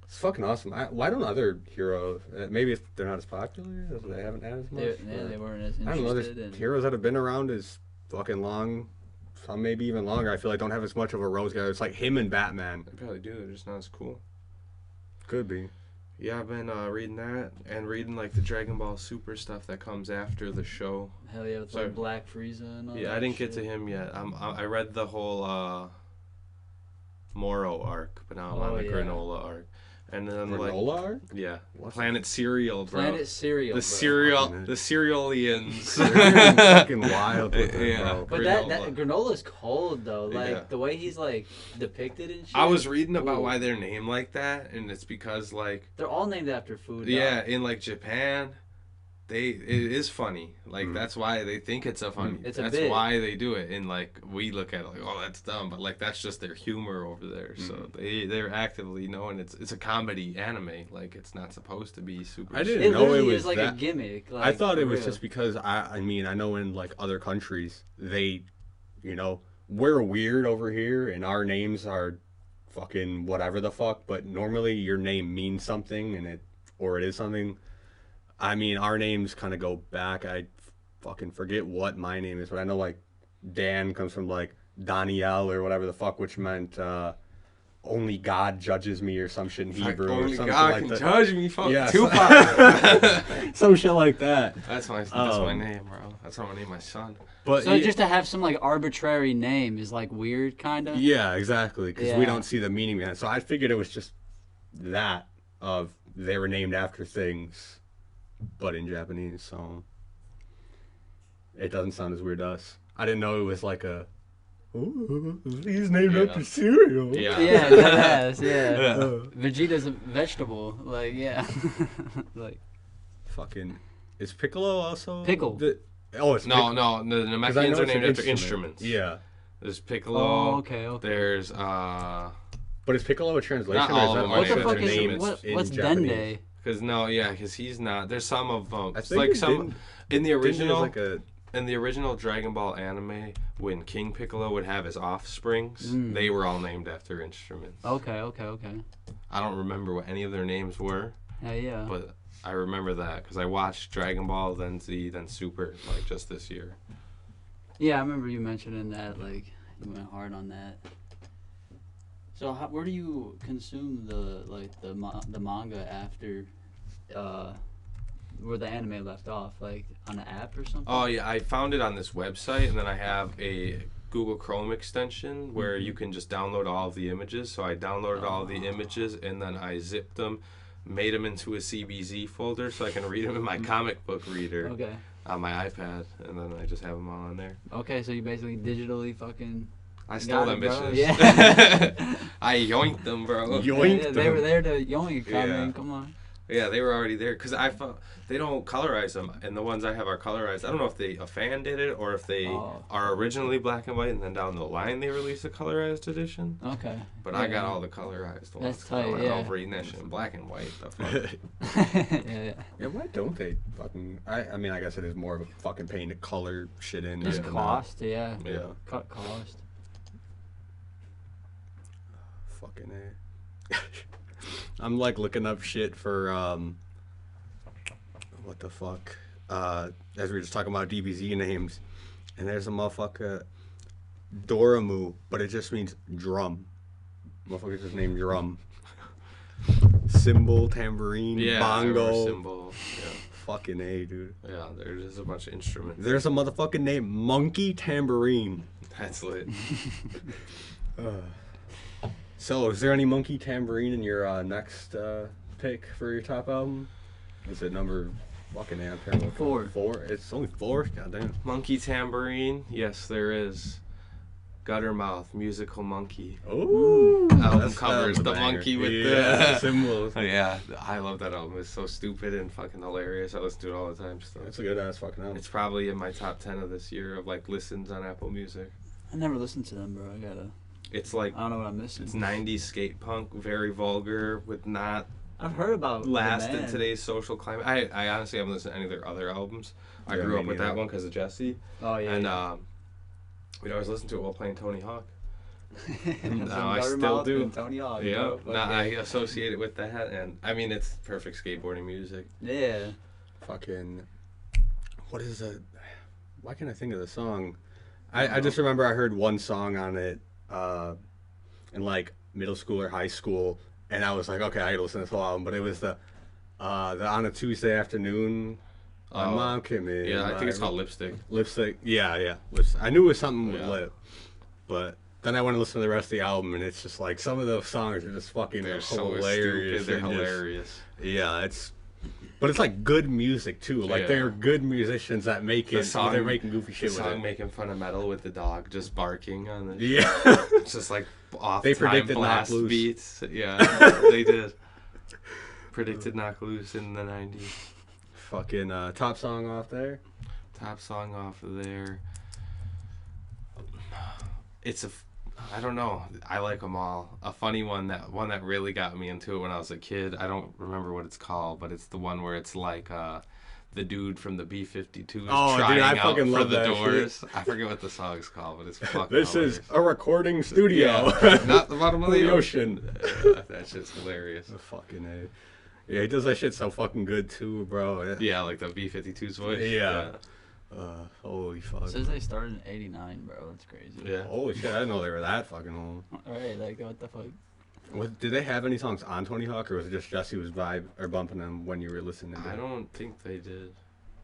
it's fucking awesome. Why don't other heroes? Maybe if they're not as popular, they haven't had as much. they weren't as I don't know. interested. There's heroes that have been around as fucking long, some maybe even longer. I feel like don't have as much of a rose gallery. It's like him and Batman. They probably do. They're just not as cool. Could be. Yeah, I've been reading that and reading like the Dragon Ball Super stuff that comes after the show. Hell yeah, with Sorry. like Black Frieza and all that. Yeah, I didn't shit. get to him yet. I read the whole Moro arc, but now I'm on the Granola arc. And then Granola art? yeah, What's Planet Cereal, bro. Planet Cereal. the bro. cereal, Fucking the cerealians. They're fucking wild with it, Yeah. bro. But that granola's cold though. Like Yeah. the way he's like depicted and shit. I was reading about Ooh. why they're named like that, and it's because like They're all named after food. yeah, dog. in like Japan, it is funny. Like that's why they think it's a funny. It's a that's bit. why they do it. And like we look at it like, oh, that's dumb, but like that's just their humor over there. So they're actively knowing it's a comedy anime. Like it's not supposed to be super. I didn't It know it literally was is like that. a gimmick. Like, I thought for it was real. just because I mean I know in like other countries they, we're weird over here and our names are fucking whatever the fuck, but normally your name means something and it is something. I mean our names kind of go back. I fucking forget what my name is, but I know like Dan comes from like Daniel or whatever the fuck, which meant only God judges me or some shit in Hebrew or Only something God like can that. judge me. Fuck Yeah, Tupac. Some shit like that. That's my name, bro. That's how I name my son. But So just to have some like arbitrary name is like weird, kind of. yeah, exactly, because we Yeah. don't see the meaning behind it. So I figured it was just that of they were named after things, but in Japanese, so it doesn't sound as weird to us. I didn't know it was like a. Ooh, he's named after cereal. Yeah. Yeah, that has, yeah. Yeah. Vegeta's a vegetable. Like, yeah. like, Fucking. Is Piccolo also? Pickle. It's No, the 'cause I know Namekians are it's an named after instrument. instruments. Yeah, There's Piccolo. oh, okay, okay. There's but is Piccolo a translation? Not or all is that of them are What the also named fuck after their is name instruments. in what's Japanese? Dende? because no, yeah, because he's not. There's some of them. I It's think like it some didn't- in the Didn't original. like a In the original Dragon Ball anime, when King Piccolo would have his offsprings, they were all named after instruments. Okay, okay, okay. I don't remember what any of their names were, Yeah. but I remember that because I watched Dragon Ball, then Z, then Super, like just this year. Yeah, I remember you mentioning that. Like, you went hard on that. So where do you consume the manga after where the anime left off? Like on an app or something? Oh yeah, I found it on this website, and then I have a Google Chrome extension where you can just download all of the images. So I downloaded all of the images, and then I zipped them, made them into a CBZ folder so I can read them in my comic book reader Okay. on my iPad, and then I just have them all on there. Okay, so you basically digitally fucking. I stole them bro. bitches. Yeah. I yoinked them, bro. Yoinked They were them. there to yoink. I Yeah. mean, come on. Yeah, they were already there because I found they don't colorize them, and the ones I have are colorized. I don't know if a fan did it or if they are originally black and white, and then down the line they release a colorized edition. Okay. But I got all the colorized ones. That's tight, I yeah. love reading that shit in black and white. The fuck? Yeah. Yeah, why don't they fucking? I mean, I guess it is more of a fucking pain to color shit in. Just than cost, yeah. Yeah. Cut cost. Fucking A. I'm like looking up shit for what the fuck? As we were just talking about DBZ names, and there's a motherfucker Doramu, but it just means drum. Motherfucker's just named Drum. Cymbal, tambourine, Yeah, bongo. symbol. Yeah. Fucking A, dude. Yeah, there's just a bunch of instruments. There's a motherfucking name, Monkey Tambourine. That's lit. So, is there any Monkey Tambourine in your next pick for your top album? Is it number fucking A? I'm terrible. 4. 4? It's only 4? Goddamn. Monkey tambourine. Yes, there is. Guttermouth, musical monkey. Ooh. Album covers the monkey with the symbols. Yeah, I love that album. It's so stupid and fucking hilarious. I listen to it all the time. So That's a good ass fucking album. it's probably in my top 10 of this year of like listens on Apple Music. I never listened to them, bro. I gotta. It's like I don't know what I'm missing. it's 90s skate punk, very vulgar, with not I've heard about last the in band. today's social climate. I honestly haven't listened to any of their other albums. I Yeah, grew me up with that neither. one because of Jesse, Oh yeah. and we'd always listen to it while playing Tony Hawk. Some No, I still Guttermouth do. and Tony Hawk, Yeah, bro. nah, I associate it with that, and I mean it's perfect skateboarding music. Yeah. Fucking. What is it? Why can't I think of the song? I just remember I heard one song on it in like middle school or high school, and I was like, okay, I gotta listen to this whole album. But it was the on a Tuesday afternoon. My Oh, mom came in. Yeah, I think it's called Lipstick. Lipstick. Yeah, Lipstick. I knew it was something with Yeah. lip, but then I went to listen to the rest of the album, and it's just like some of those songs are just fucking They're so hilarious. stupid. They're and just- hilarious. yeah, but it's like good music too. Like Yeah. they're good musicians that make The it. song- They're making goofy The shit with song it. making fun of metal with the dog just barking on the Yeah. it's just like off They time predicted Knock blast Loose. beats. Yeah, they did. Predicted Knock Loose in the 90s. Fucking top song off there. Top song off of there. I don't know. I like them all. A funny one that really got me into it when I was a kid. I don't remember what it's called, but it's the one where it's like the dude from the B-52 is Oh, dude, trying I out fucking for love the that doors. I forget what the song's called, but it's fucking This hilarious. is a recording studio. Yeah, not the bottom of the the ocean. That shit's hilarious. Fucking A. Yeah, he does that shit so fucking good too, bro. Yeah, like the B-52's voice. Yeah. Holy fuck. It says they started in '89, bro. That's crazy. Yeah. Holy shit, I didn't know they were that fucking old. Alright, like what the fuck? Did they have any songs on Tony Hawk, or was it just Jesse was bumping them when you were listening to I it? don't think they did.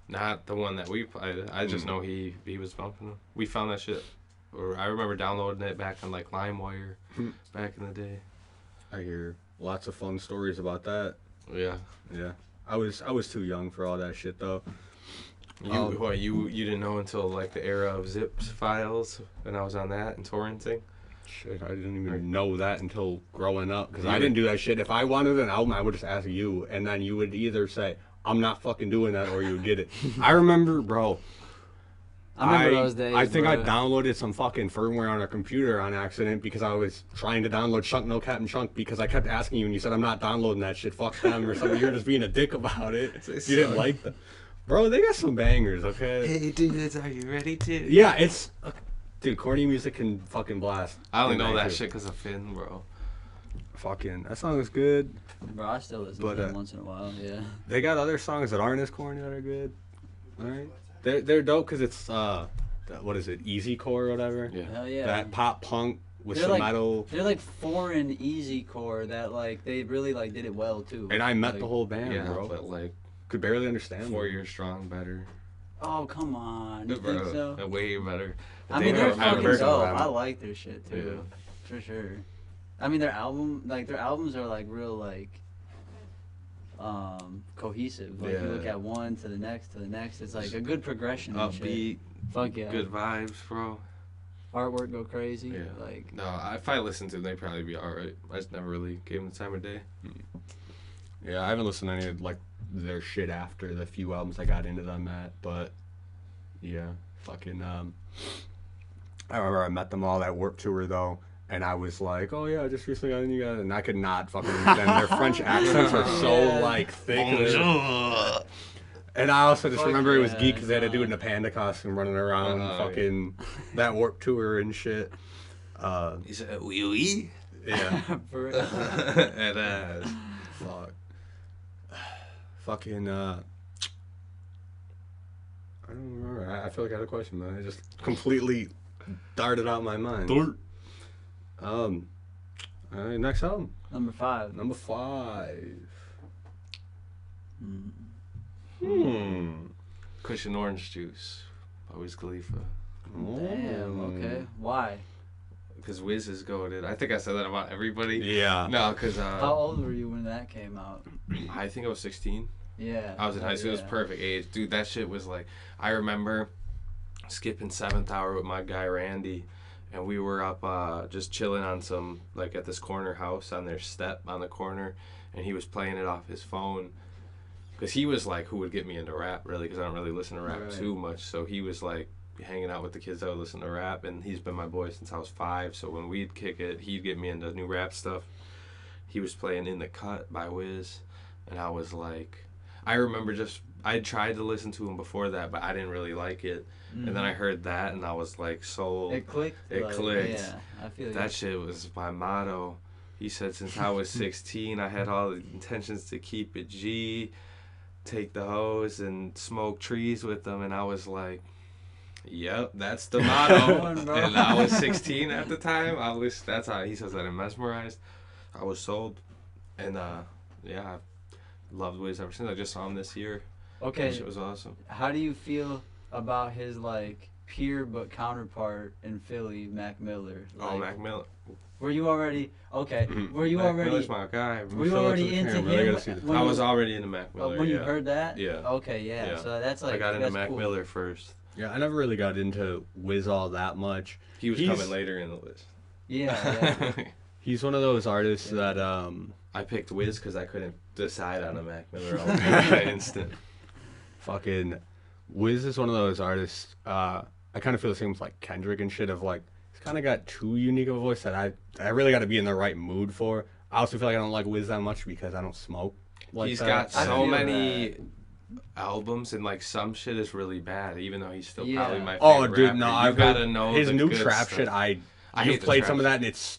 Not the one that we played. I just know he was bumping them. We found that shit. Or I remember downloading it back on like LimeWire back in the day. I hear lots of fun stories about that. Yeah. Yeah. I was too young for all that shit though. You didn't know until like the era of zip files when I was on that and torrenting? Shit, I didn't even know that until growing up because I You- didn't do that shit. If I wanted an album, I would just ask you, and then you would either say, "I'm not fucking doing that," or you would get it. I remember, bro. I remember those days. I think I bro. downloaded some fucking firmware on a computer on accident because I was trying to download Chunk No Captain Chunk because I kept asking you and you said I'm not downloading that shit. Fuck them or something. You're just being a dick about it. You didn't like them. Bro, they got some bangers, okay? Hey dudes, are you ready to? Yeah, it's dude, corny music can fucking blast. I only know Can that bang, too. shit because of Finn, bro. Fucking, that song is good. Bro, I still listen But, to them once in a while. Yeah. They got other songs that aren't as corny that are good. All right, they're dope because it's what is it, easy core or whatever. Yeah. Hell yeah. That pop punk with They're some like- metal. They're like foreign easy core that like they really like did it well too. And I met Like, the whole band, Yeah, bro. but like Could barely understand 4 them. years strong, better. Oh come on, you think Bro, so? way better. I mean, they're I've fucking heard dope. of them. I like their shit too, for sure. I mean, their albums are like real like cohesive. Like you look Yeah. at one to the next. It's like a good progression. And shit. Upbeat, Fuck yeah. good vibes, bro. Artwork go crazy. Yeah. Like No, if I listened to them, they'd probably be alright. I just never really gave them the time of day. Yeah, I haven't listened to any of like their shit after the few albums I got into them at, but yeah, fucking I remember I met them all at Warped Tour though, and I was like, oh yeah, I just recently got into you guys, and I could not fucking understand their French accents are so Yeah. like thick. Bonjour. And I also just Fuck remember it was yeah, geek because they had to do it in nah. a panda costume running around Oh, fucking that Warped Tour and shit. He said, oui, oui. Yeah. for real. It is. Fuck. Fucking, I don't remember. I feel like I had a question, man. It just completely darted out my mind. All right, next album. Number 5. Number 5. Cushion orange juice. Always Khalifa. Damn. Okay. Why? Because Wiz is goated. I think I said that about everybody. Yeah. No, because How old were you when that came out? I think I was 16. Yeah. I was in high school. It was yeah. perfect age. Dude, that shit was like, I remember skipping 7th hour with my guy Randy, and we were up just chilling on some, like at this corner house on their step on the corner, and he was playing it off his phone. Because he was like who would get me into rap, really, because I don't really listen to rap Right. too much. So he was like hanging out with the kids that would listen to rap, and he's been my boy since I was 5. So when we'd kick it, he'd get me into new rap stuff. He was playing In the Cut by Wiz, and I was like, I remember I tried to listen to him before that, but I didn't really like it. And then I heard that, and I was like sold. It clicked. It like, clicked. Yeah, I feel That shit was my motto. He said since I was 16, I had all the intentions to keep it G, take the hose and smoke trees with them, and I was like, yep, that's the motto. on, bro. And I was 16 at the time. That's how he says that in Mesmerized. I was sold, and yeah, I've loved Wiz ever since. I just saw him this year. Okay. That shit was awesome. How do you feel about his like peer but counterpart in Philly, Mac Miller? Like, Oh, Mac Miller. Were you already okay? Were you Mac already? Miller's my guy. Were you Show it to already the into camera. They him? gotta see the- when I you- was already into Mac Miller. when you yeah. heard that? Yeah. Okay, yeah. Yeah. So that's like I got into that's Mac cool. Miller first. Yeah, I never really got into Wiz all that much. He was He's- coming later in the list. Yeah, yeah. He's one of those artists Yeah. that I picked Wiz because I couldn't decide on a Mac Miller album by instant. fucking Wiz is one of those artists. I kind of feel the same with like Kendrick and shit. Of like, he's kind of got too unique of a voice that I really got to be in the right mood for. I also feel like I don't like Wiz that much because I don't smoke. Like He's that. got I so feel many albums, and like some shit is really bad, even though he's still Yeah. probably my favorite Oh, dude, rapper. no, you I've gotta heard know his the new good trap stuff. shit. I You've hate the played trap some of shit. that, and it's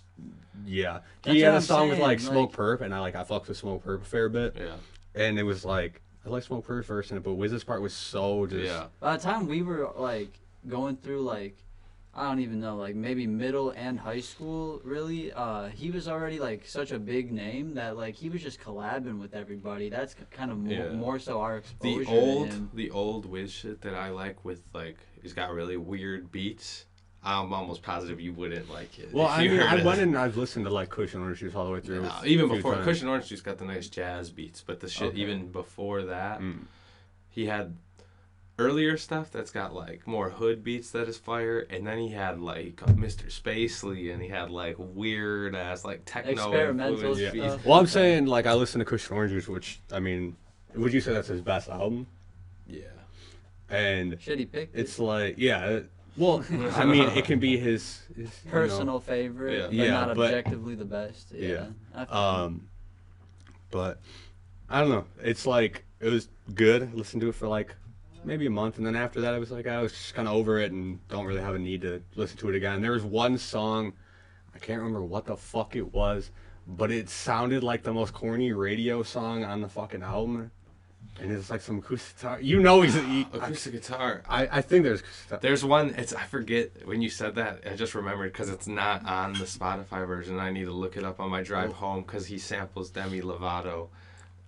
yeah. That's He what had a I'm song with saying, like Smoke like- Perp, and I fucked with Smoke Perp a fair bit, Yeah, and it was like I like Smoke Perp first, but Wiz's part was so just yeah. By the time we were like going through like I don't even know like maybe middle and high school really he was already like such a big name that like he was just collabing with everybody. That's kind of Yeah. more so our exposure to him. The old Wiz shit that I like with like he's got really weird beats. I'm almost positive you wouldn't like it. Well, if I you mean, heard I it. went and I've listened to like Cushion Orange Juice all the way through. Even a few before times. Cushion Orange Juice got the nice jazz beats, but the shit Okay. even before that, Mm. he had earlier stuff that's got like more hood beats that is fire, and then he had like Mr. Spacely, and he had like weird ass like techno Experimental influenced stuff. beats. Well, I'm saying like I listened to Cushion Orange Juice, which I mean, would you say that's his best album? Yeah, Shitty And pick. it's like well, I mean, it can be his Personal favorite, Yeah. but Yeah, not but- objectively the best. Yeah. I feel But I don't know. It's like it was good. Listened to it for like maybe a month, and then after that, I was like I was just kind of over it and don't really have a need to listen to it again. There was one song, I can't remember what the fuck it was, but it sounded like the most corny radio song on the fucking album. And it's like some acoustic guitar. You know acoustic guitar. I think there's There's one. I forget when you said that. I just remembered because it's not on the Spotify version. I need to look it up on my drive home because he samples Demi Lovato,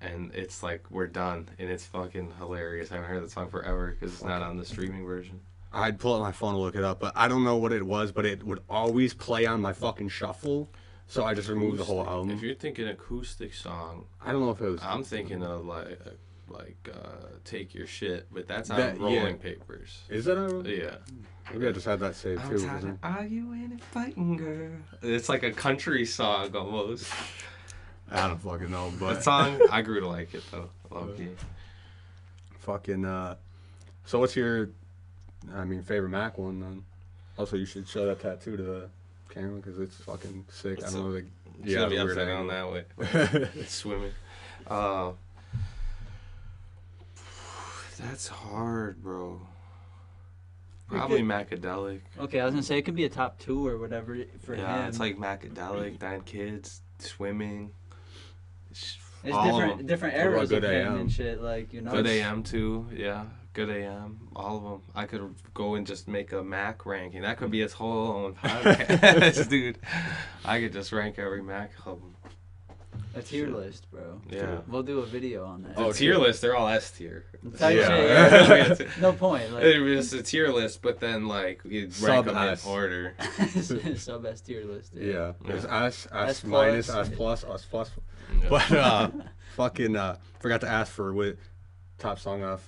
and it's like we're done, and it's fucking hilarious. I haven't heard that song forever because it's not on the streaming version. I'd pull out my phone to look it up, but I don't know what it was, but it would always play on my fucking shuffle. So I just removed the whole album. If you're thinking acoustic song, I don't know if it was. I'm thinking of Take Your Shit, but that's on Rolling Papers. Is that on? Yeah. Maybe I just had that saved too. I'm tired of arguing and fighting, girl. It's like a country song almost. I don't fucking know, but the song I grew to like it though. Low-key. Fucking. So what's your, favorite Mac one then? Also, you should show that tattoo to the camera because it's fucking sick. I don't know. It's gonna be upside down that way. It's swimming. That's hard, bro. Probably Macadelic. Okay, I was gonna say it could be a top 2 or whatever for him. Yeah, it's like Macadelic, 9 Kids, Swimming. It's different eras of him and shit, like, you know. Good AM too, yeah. Good AM, all of them. I could go and just make a Mac ranking. That could be its whole own podcast, dude. I could just rank every Mac album. A tier list, bro. Yeah. We'll do a video on that. The tier list, they're all S tier. Type shit, yeah. No point. Like, it's a tier list, but then like you rank them in order. Sub S tier list. Yeah. There's S S minus, plus. S plus, S plus. Yeah. But fucking forgot to ask for what top song off.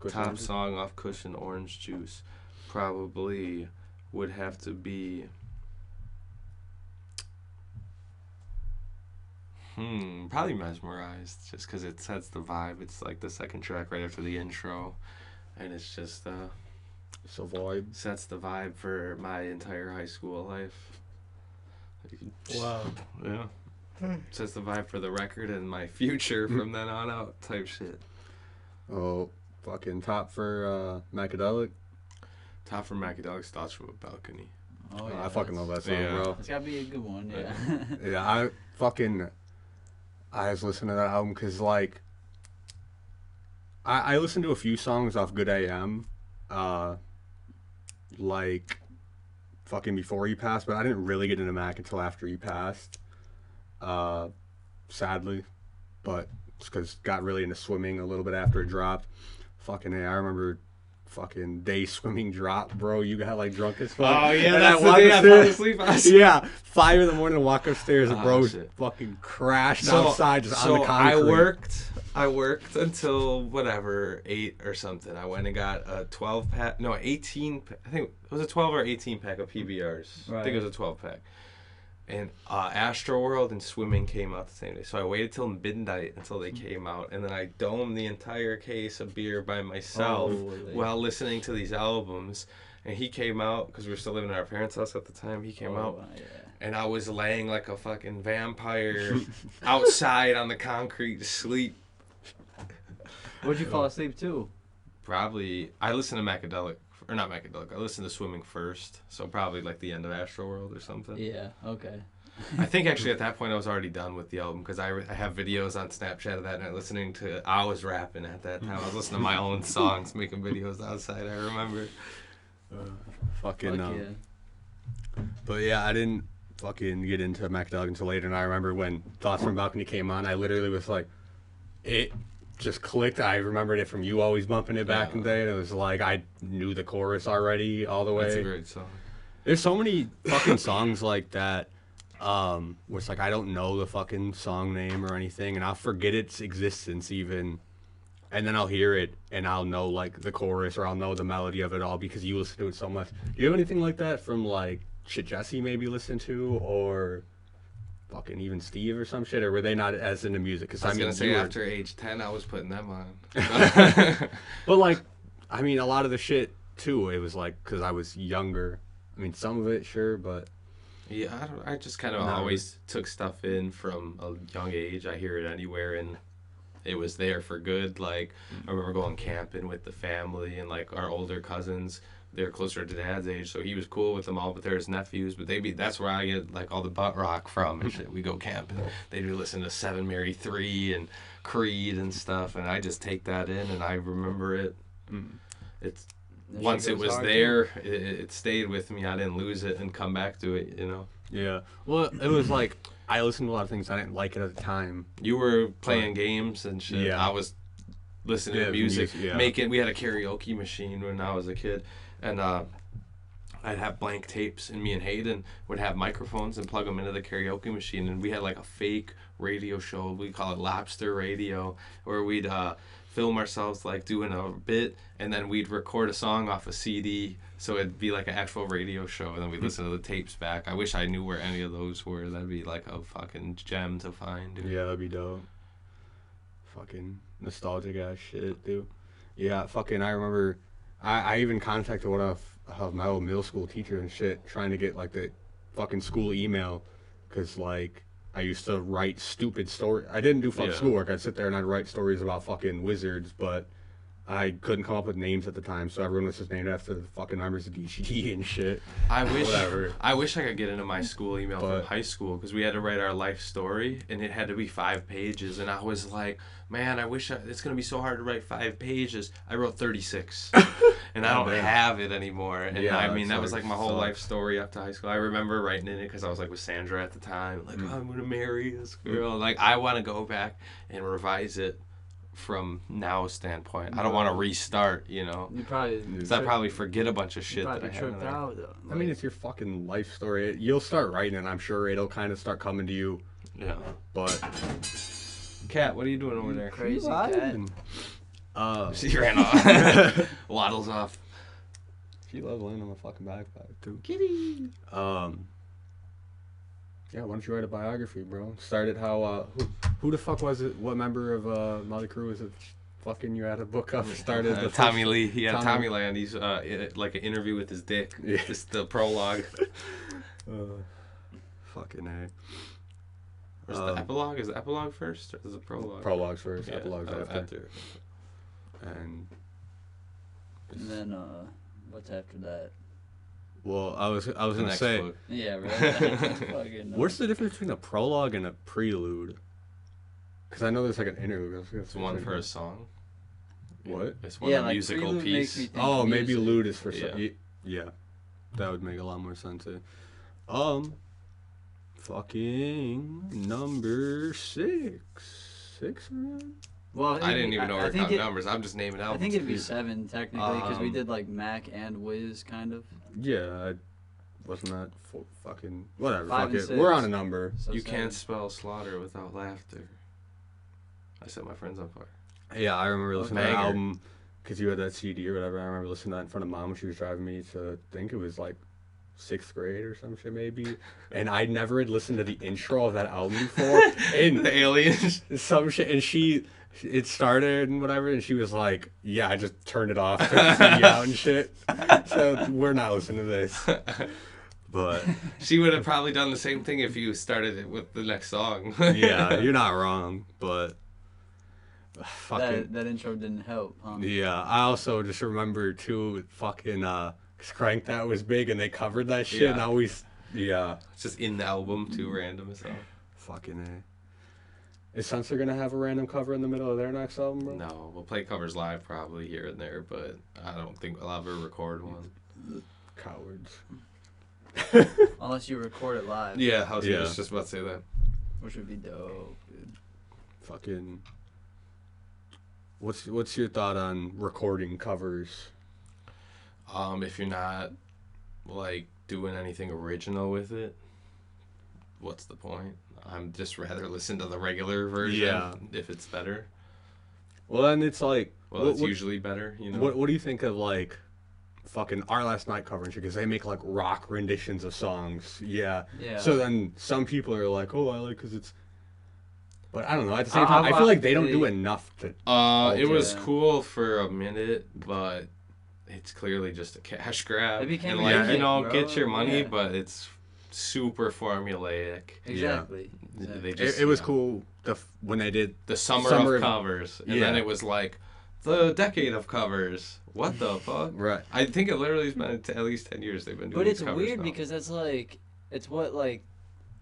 Top song off Cushion Orange Juice probably would have to be. Probably Mesmerized, just because it sets the vibe. It's like the second track right after the intro, and it's just so vibe. Sets the vibe for my entire high school life. wow. Yeah. Sets the vibe for the record and my future from then on out type shit. Oh, fucking top for Macadelic. Top for Macadelic's Thoughts from a Balcony. Oh, yeah, I fucking love that song, bro. It's gotta be a good one, yeah. Yeah, I was listening to that album because, like, I listened to a few songs off Good AM, like, fucking before he passed, but I didn't really get into Mac until after he passed, sadly, but it's because got really into swimming a little bit after it dropped. Fucking I remember fucking day swimming drop, bro. You got like drunk as fuck. Oh yeah, and that's the day I fell asleep. Yeah, 5 a.m. to walk upstairs and bro shit. fucking crashed outside just on the concrete. I worked until whatever 8 or something. I went and got a 12-pack, no 18. I think it was a 12 or 18 pack of PBRs. Right. I think it was a 12-pack. And Astroworld and Swimming came out the same day. So I waited till midnight until they came out. And then I domed the entire case of beer by myself while listening to these albums. And he came out, because we were still living at our parents' house at the time. He came out. Yeah. And I was laying like a fucking vampire outside on the concrete to sleep. What'd you fall asleep to? Probably, I listened to Macadelic. Or not Macadelic. I listened to Swimming first. So probably like the end of Astroworld or something. Yeah, okay. I think actually at that point I was already done with the album because I have videos on Snapchat of that night listening to. I was rapping at that time. I was listening to my own songs, making videos outside. I remember. Yeah. But yeah, I didn't fucking get into Macadelic until later, and I remember when Thoughts from a Balcony came on, I literally was like, it just clicked. I remembered it from you always bumping it back in the day, and it was like I knew the chorus already all the way. That's a great song. There's so many fucking songs like that, where it's like I don't know the fucking song name or anything, and I'll forget its existence even, and then I'll hear it and I'll know like the chorus or I'll know the melody of it all because you listen to it so much. Do you have anything like that from like shit Jesse maybe listened to or fucking even Steve or some shit, or were they not as into music? Because I was gonna say after age 10 I was putting them on. But like, I mean, a lot of the shit too. It was like because I was younger. I mean, some of it sure, but yeah, I just kind of always took stuff in from a young age. I hear it anywhere, and it was there for good. Like I remember going camping with the family, and like our older cousins they're closer to Dad's age, so he was cool with them all, but they're his nephews. But that's where I get like all the butt rock from and shit. We go camping. They do listen to Seven Mary 3 and Creed and stuff, and I just take that in and I remember it. It's once it was there, it stayed with me. I didn't lose it and come back to it, you know. Yeah. Well, it was like I listened to a lot of things I didn't like it at the time. You were playing games and shit. Yeah. I was listening to music. Yeah. We had a karaoke machine when I was a kid, and I'd have blank tapes, and me and Hayden would have microphones and plug them into the karaoke machine, and we had like a fake radio show. We call it Lobster Radio, where we'd film ourselves like doing a bit, and then we'd record a song off a CD, so it'd be like an actual radio show, and then we'd listen to the tapes back. I wish I knew where any of those were. That'd be like a fucking gem to find, dude. Yeah, that'd be dope. Fucking nostalgic ass shit, dude. Yeah, fucking I remember I even contacted one of my old middle school teachers and shit, trying to get like the fucking school email, because like I used to write stupid stories. I didn't do schoolwork. I'd sit there and I'd write stories about fucking wizards, but I couldn't come up with names at the time, so everyone was just named after the fucking members of DCD and shit. I wish I could get into my school email from high school, because we had to write our life story, and it had to be 5 pages, and I was like, man, it's going to be so hard to write 5 pages. I wrote 36, and I don't have it anymore. And yeah, I mean, that was like my whole life story up to high school. I remember writing in it because I was like with Sandra at the time, like, I'm going to marry this girl. Like, I want to go back and revise it from now standpoint. I don't want to restart, you know. You probably, because I probably forget a bunch of shit that I tripped out. Though. I mean, it's your fucking life story. You'll start writing it. I'm sure it'll kind of start coming to you. Yeah. But Cat, what are you doing over there? Crazy cat. She ran off. Waddles off. She loves laying on my fucking backpack too. Kitty. Yeah, why don't you write a biography, bro? Started how who the fuck was it? What member of Mötley Crüe was it? Fucking you had a book up. Started the Tommy Lee. He had Tommy Land. He's like an interview with his dick. Yeah. Just the prologue. Fucking A. Where's the epilogue? Is the epilogue first, or is the prologue? Prologue's first. Yeah, epilogue's after. And then what's after that? Well, I was gonna say. Book. Yeah, right. What's the difference between a prologue and a prelude? Because I know there's like an interlude. It's one for a song. What? It's one a musical piece. Oh, maybe music. lude is for Yeah. That would make a lot more sense. Fucking number 6. 6, man? Well, I didn't even know where to count numbers. I'm just naming albums. I think it'd be 7 technically, because we did like Mac and Wiz kind of. Yeah, wasn't that fucking whatever? 5 Fuck and it. 6. We're on a number. So You 7. can't spell slaughter without laughter. I set my friends on fire. Yeah, I remember listening to that banger. album because you had that CD or whatever. I remember listening to that in front of Mom when she was driving me to, I think it was like 6th grade or some shit maybe, and I never had listened to the intro of that album before. And The aliens. some shit, and it started and whatever, and she was like, "Yeah, I just turned it off, took the CD out and shit." So we're not listening to this. But She would have probably done the same thing if you started it with the next song. yeah, you're not wrong. But fucking that intro didn't help, huh? yeah, I also just remember too, fucking Crank That was big, and they covered that shit, Yeah. and I always It's just in the album, too random as hell. fucking A. Is Sensor gonna have a random cover in the middle of their next album, bro? No, we'll play covers live probably here and there, but I don't think I'll ever record one. Cowards. Unless you record it live. Yeah, I was Yeah. just about to say that. Which would be dope, dude. Fucking. What's your thought on recording covers? If you're not like doing anything original with it, what's the point? I'm just rather listen to the regular version if it's better. Well, then it's like. Well, it's usually better, you know. What do you think of like fucking Our Last Night cover and shit? Because they make like rock renditions of songs. Yeah. Yeah. So then some people are like, oh, I like because it's. But I don't know. At the same time, I feel like they don't do enough to. It was Yeah. cool for a minute, but it's clearly just a cash grab. It became and a like, gimmick, you know, bro. get your money, Yeah. but it's super formulaic. Exactly. They just, It was you know, cool when they did the summer of covers, and then yeah. it was like the decade of covers. What the fuck? Right. I think it literally has been at least 10 years they've been doing But it's these covers weird now. because it's like, it's what like,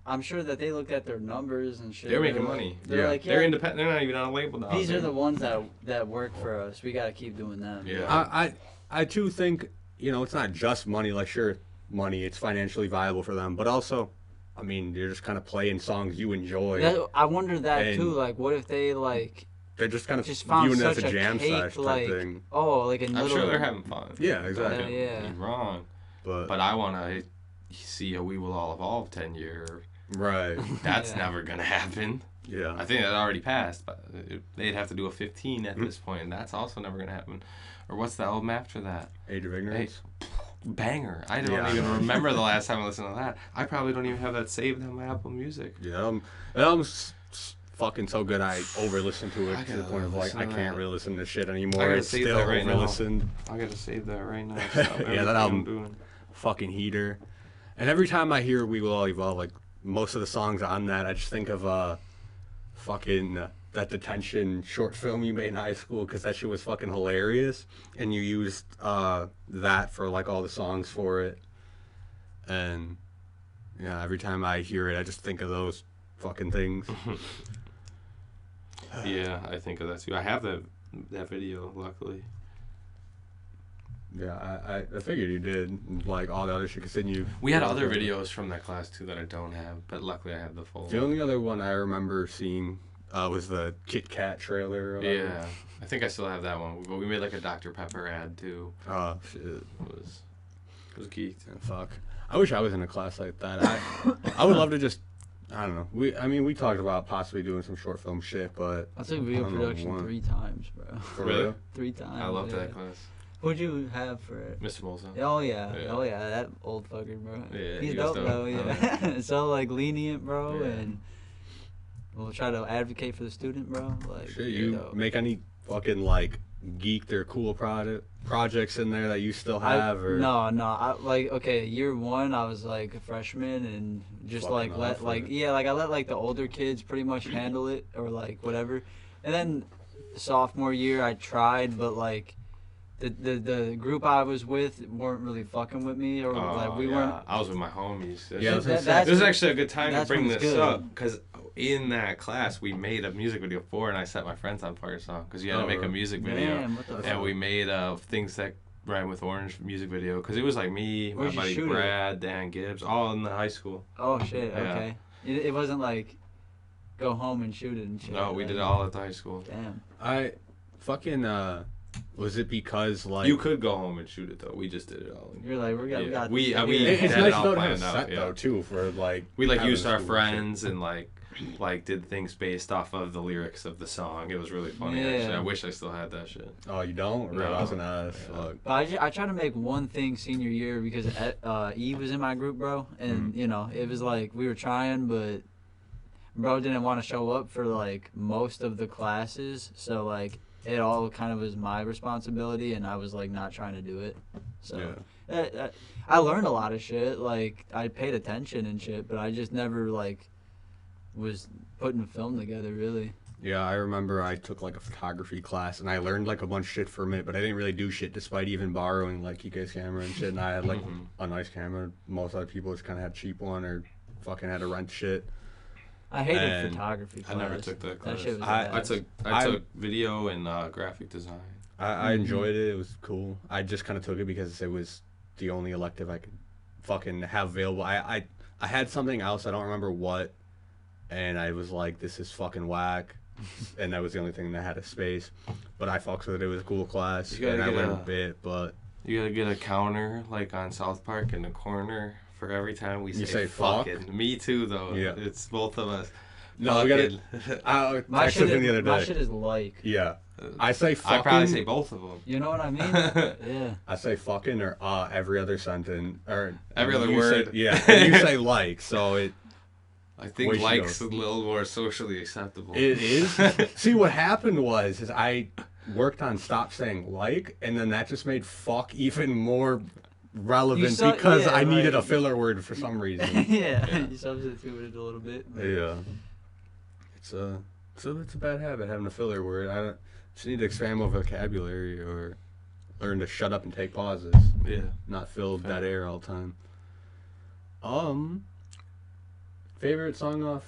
I'm sure that they looked at their numbers and shit. They're making like- money. They're Yeah. like, They're independent. They're not even on a label now. These They're- are the ones that work for us. We gotta keep doing them. Yeah. I too think, you know, it's not just money. Like, sure, money, it's financially viable for them, but also, I mean, you're just kind of playing songs you enjoy. I wonder that And- too. Like, what if they like They're just kind of just found viewing it as such a a jam cake, slash type like, thing. oh, like a I'm little. sure they're having fun. Yeah, exactly. Don't Yeah. get me wrong. But But I want to see a We Will All Evolve 10-year. right, That's Yeah. never going to happen. yeah. I think that already passed, but they'd have to do a 15 at this point, and that's also never going to happen. Or what's the album after that? Age of Ignorance. Banger. I don't Yeah. even remember the last time I listened to that. I probably don't even have that saved on my Apple Music. Yeah, that album's fucking so good. I over listen to I it to the gotta point of like listen I to can't that. really listen to shit I anymore. gotta It's save still that right now. over listened. I gotta save that right now. Stop Yeah, everything that album- I'm doing. Fucking heater. And every time I hear We Will All Evolve, like most of the songs on that, I just think of fucking that detention short film you made in high school because that shit was fucking hilarious, and you used that for like all the songs for it. And yeah, every time I hear it, I just think of those fucking things. Yeah, I think of that too. I have that video, luckily. Yeah, I figured you did. Like all the other shit, because then you. We had other videos from that class too that I don't have, but luckily I have the full. The only other one I remember seeing was the Kit Kat trailer. Or whatever. Yeah, I think I still have that one. But we made like a Dr. Pepper ad too. Oh shit. It was geeked. Yeah, fuck. I wish I was in a class like that. I would love to just. I don't know. We talked about possibly doing some short film shit, but I took video I don't know, production one. 3 times, bro. for Really? real. 3 times. I loved yeah. that class. What'd you have for it? Mr. Molson. Oh yeah. Yeah. Oh yeah, that old fucker, bro. Yeah, He's he was dope dope. though. Oh, Yeah, so like lenient, bro, Yeah. and we'll try to advocate for the student, bro. Like Shit, you dope. make any fucking like geeked or cool projects in there that you still have, or No. I like okay. Year 1, I was like a freshman, and just Fucking like let off like it. yeah, like I let like the older kids pretty much handle it or like whatever, and then sophomore year I tried, but like. The group I was with weren't really fucking with me, or like we weren't. I was with my homies. Yeah, I was gonna say, that's This is when- actually a good time to that's bring when it's this good. up because in that class we made a music video for, it, and I set my friends on fire song because you had to Oh, make a really? music video, Damn, what the and fuck? we made Things That Rhyme with Orange music video because it was like me, Where'd my you buddy shoot it? Brad, Dan Gibbs, all in the high school. Oh shit! Yeah. Okay, it wasn't like go home and shoot it and shit. No, we did it like- all at the high school. Damn. I fucking was it because like You could go home and shoot it though. We just did it all. You're like we got. Yeah. got We- this I shit mean, here. it's had it nice all though to have a planned out, set yeah. though too for like We like having used our school and shit. friends and like did things based off of the lyrics of the song. It was really funny. Yeah. Actually, I wish I still had that shit. Oh, you don't? No. I was gonna ask. Yeah. Fuck. But I tried to make one thing senior year because E was in my group, bro, and Mm-hmm. you know it was like we were trying, but bro didn't want to show up for like most of the classes, so like it all kind of was my responsibility, and I was like not trying to do it. So I learned a lot of shit. Like I paid attention and shit, but I just never like was putting a film together really. Yeah, I remember I took like a photography class and I learned like a bunch of shit from it, but I didn't really do shit despite even borrowing like Kike's camera and shit. And I had like Mhm. a nice camera. Most other people just kind of had cheap one or fucking had to rent shit. I hated And photography I class. never took that class. shit was I ass. I took video and graphic design. I enjoyed it. It was cool. I just kind of took it because it was the only elective I could fucking have available. I had something else. I don't remember what. And I was like, this is fucking whack. And that was the only thing that had a space. But I fucked with it. It was a cool class. You gotta And I get learned a- a bit, but You gotta get a counter like on South Park in the corner for every time we You say say fuck? fucking. Me too though. Yeah. It's both of us. no, we gotta. Fucking. I My texted shit, him the other my day. shit is like. Yeah. I say fucking. I probably say both of them. You know what I mean? Yeah. I say fucking or every other sentence or Every other you word. Say, yeah, and you say like, so it I think Way she likes goes. a little more socially acceptable. it is. See, what happened was is I worked on stop saying like, and then that just made fuck even more relevant saw- because yeah, I needed right. a filler word for some reason. Yeah. Yeah. You substituted a little bit. Yeah, it's So that's a bad habit, having a filler word. I don't just need to expand my vocabulary or learn to shut up and take pauses. Yeah. Not fill dead air all the time. Favorite song off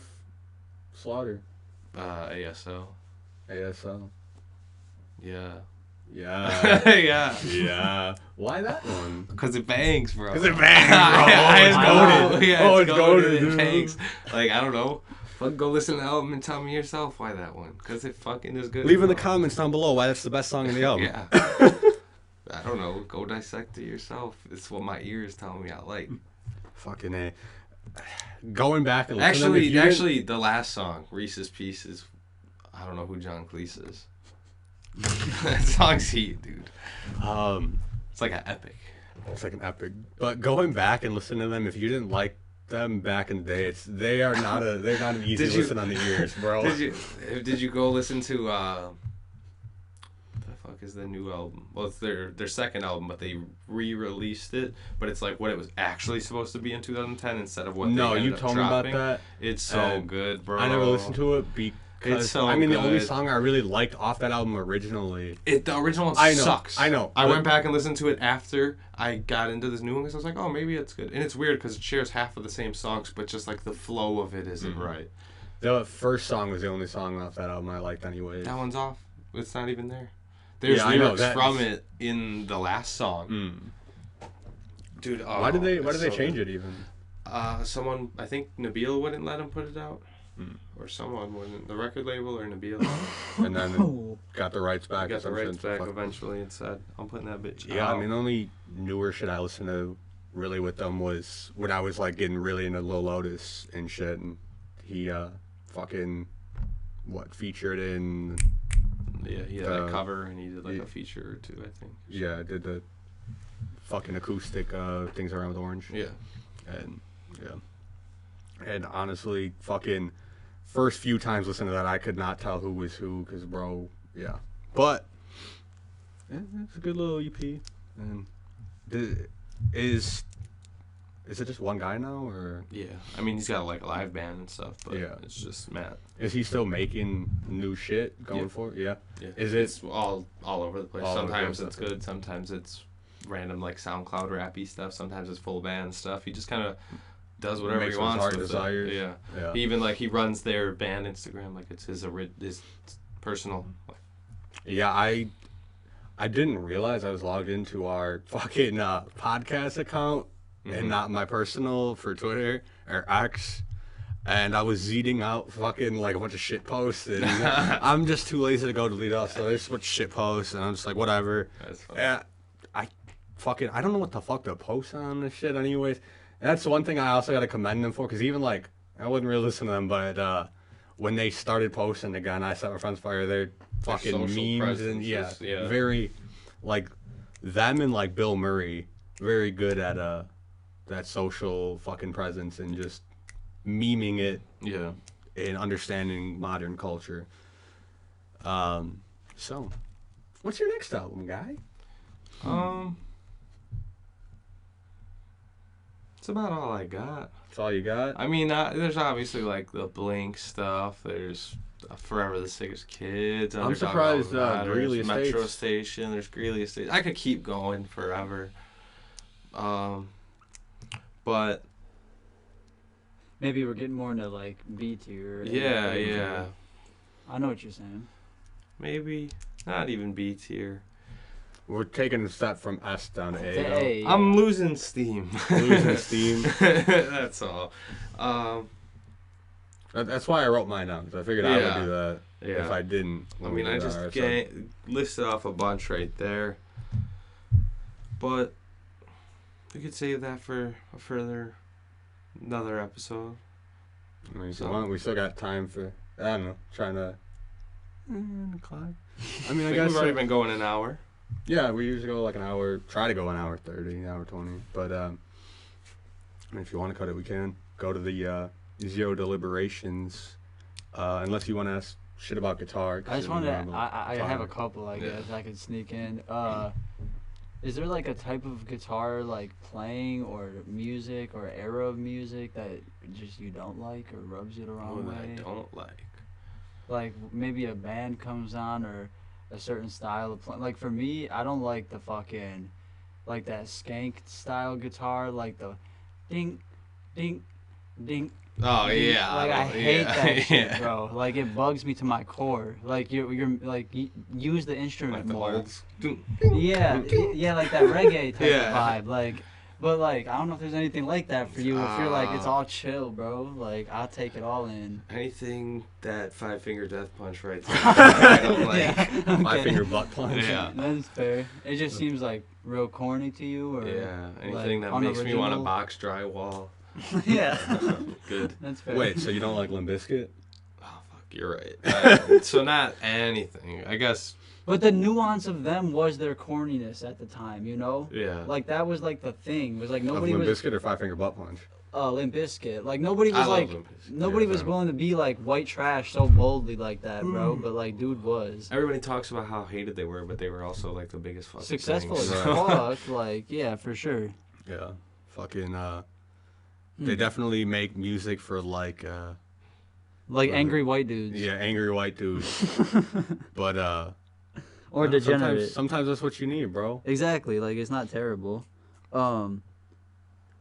Slaughter? ASL. ASL. Yeah. Yeah. Yeah. Yeah. Why that one? Because it bangs, bro. Because it bangs, bro. It's goated. Yeah, Oh, it's it's goated. goated, It dude. bangs. Like, I don't know. Fuck, go listen to the album and tell me yourself why that one. Because it fucking is good. Leave in the comments down below why that's the best song in the album. Yeah. I don't know. Go dissect it yourself. It's what my ears tell me I like. Fucking A. Going back and listening to them, if you Actually, the last song, Reese's Pieces, I don't know who John Cleese is. That song's heat, dude. It's like an epic. It's like an epic. But going back and listening to them, if you didn't like them back in the day, they're not an easy listen on the ears, bro. Did you go listen to the fuck is the new album? Well, it's their second album, but they re-released it. But it's like what it was actually supposed to be in 2010 instead of what. No, they ended you up told me about dropping. that. It's so good, bro. I never listened to it because It's so the only good. song I really liked off that album originally. The original one I know, sucks. I know, I but- went back and listened to it after I got into this new one because I was like, oh, maybe it's good. And it's weird because it shares half of the same songs, but just like the flow of it isn't right. The first song was the only song off that album I liked anyways. That one's off. It's not even there. There's Yeah, I know, lyrics from it in the last song. Dude, Why did they change it even? Someone, I think Nabil wouldn't let him put it out. Or someone wouldn't. The record label or Nabil. And then got the rights back. Got the rights back eventually and said, I'm putting that bitch Yeah, out. I mean, the only newer shit I listened to really with them was when I was like getting really into Lil Lotus and shit, and he featured in Yeah, he had that cover and he did like a feature or two, I think. did the fucking acoustic Things Around with Orange. Yeah. And honestly, fucking first few times listening to that, I could not tell who was who, because bro, yeah. But it's a good little EP. And is it just one guy now, or? Yeah, I mean he's got like a live band and stuff, but Yeah. it's just Matt. Is he still making new shit going forward? Yeah. Yeah. Is it It's all over the place. all over the Sometimes place, it's okay. good, sometimes it's random like SoundCloud rappy stuff, sometimes it's full band stuff. He just kind of does whatever Makes he what his wants heart with desires? it. Yeah. Yeah. Even like he runs their band Instagram like it's his personal. Yeah, I didn't realize I was logged into our fucking podcast account and not my personal for Twitter or X. And I was zeeting out fucking like a bunch of shit posts, and I'm just too lazy to go delete off. So there's a bunch of shit posts, and I'm just like, whatever. That's fine. Yeah, I don't know what the fuck to post on this shit, anyways. And that's one thing I also got to commend them for, because even like I wouldn't really listen to them, but when they started posting again, I set my friends fire. They're fucking social memes and presence is- very like them and like Bill Murray, very good at that social fucking presence and just memeing it Yeah. and understanding modern culture. So, what's your next album, guy? It's about all I got. That's all you got? I mean, there's obviously like the Blink stuff. There's Forever the Sickest Kids. I'm Underdog surprised All That Matters, Greeley Metro Estates. Station. There's Greeley Estates. I could keep going forever. But Maybe we're getting more into like B tier. yeah. I know what you're saying. Maybe not even B tier. We're taking a step from S down to A. though. Hey, I'm losing steam. Losing steam. That's all. That's why I wrote mine down, because I figured I would do that Yeah. if I didn't. I mean, I just listed off a bunch right there. But we could save that for another episode. I mean, so we still got time for, I don't know, trying to Clyde. I mean, I guess we've already been going an hour. Yeah, we usually go like an hour, try to go an hour 30, hour 20. But I mean, if you want to cut it, we can. Go to the Zero Deliberations, unless you want to ask shit about guitar. I just wanted to. I have a couple. I guess I could sneak in. Is there like a type of guitar like playing or music or era of music that just you don't like or rubs you the wrong That way? I don't like. like maybe a band comes on or a certain style of like for me, I don't like the fucking like that skank style guitar, like the ding, ding, ding. Oh ding. yeah. Like I hate that shit, yeah. bro. Like it bugs me to my core. Like you're like use the instrument Like the more. holds. Yeah, yeah, like that reggae type Yeah. of vibe. Like, but like I don't know if there's anything like that for you. If you're like it's all chill, bro. Like I'll take it all in. Anything that 5-finger death punch right there. I don't like. Yeah, My okay. finger butt punch. Yeah. That's fair. It just seems like real corny to you, or Yeah. Anything that makes me want to box drywall. yeah, Good. that's fair. Wait, so you don't like Limp Bizkit? Oh fuck, you're right. So not anything. I guess. But the nuance of them was their corniness at the time, you know? Yeah. Like that was like the thing. Was like Of nobody Limp was Bizkit or Five Finger Butt Punch? Limp Bizkit. Like nobody I was love like Limp Bizkit. nobody Yeah, was fam. willing to be like white trash so boldly like that, bro. But like dude was Everybody talks about how hated they were, but they were also like the biggest fucking successful things. as fuck. Like yeah, for sure. Yeah. Fucking, they definitely make music for like, Like angry white dudes. yeah, angry white dudes. But, Or degenerate. Sometimes that's what you need, bro. Exactly. Like it's not terrible.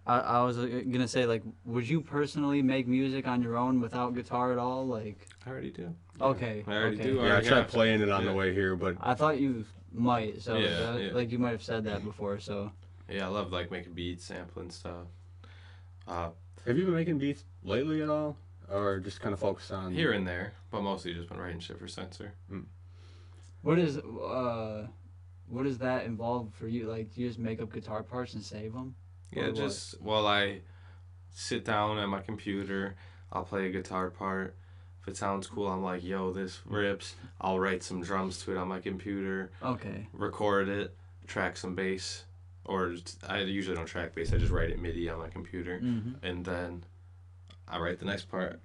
I was gonna say like, would you personally make music on your own without guitar at all? Like, I already do. okay, I already okay. do. Yeah, I tried have. playing it on the Yeah. way here, but I thought you might. So Yeah, yeah. like you might have said that before. So Yeah, I love like making beats, sampling stuff. have you been making beats lately at all? Or just kind of focused on... Here and there, but mostly just been writing shit for Sensor. what does that involve for you? Like, do you just make up guitar parts and save them? Yeah, Or what? just while I sit down at my computer, I'll play a guitar part. If it sounds cool, I'm like, yo, this rips. I'll write some drums to it on my computer, Okay. record it, track some bass. Or I usually don't track bass, I just write it MIDI on my computer. Mm-hmm. And then I write the next part.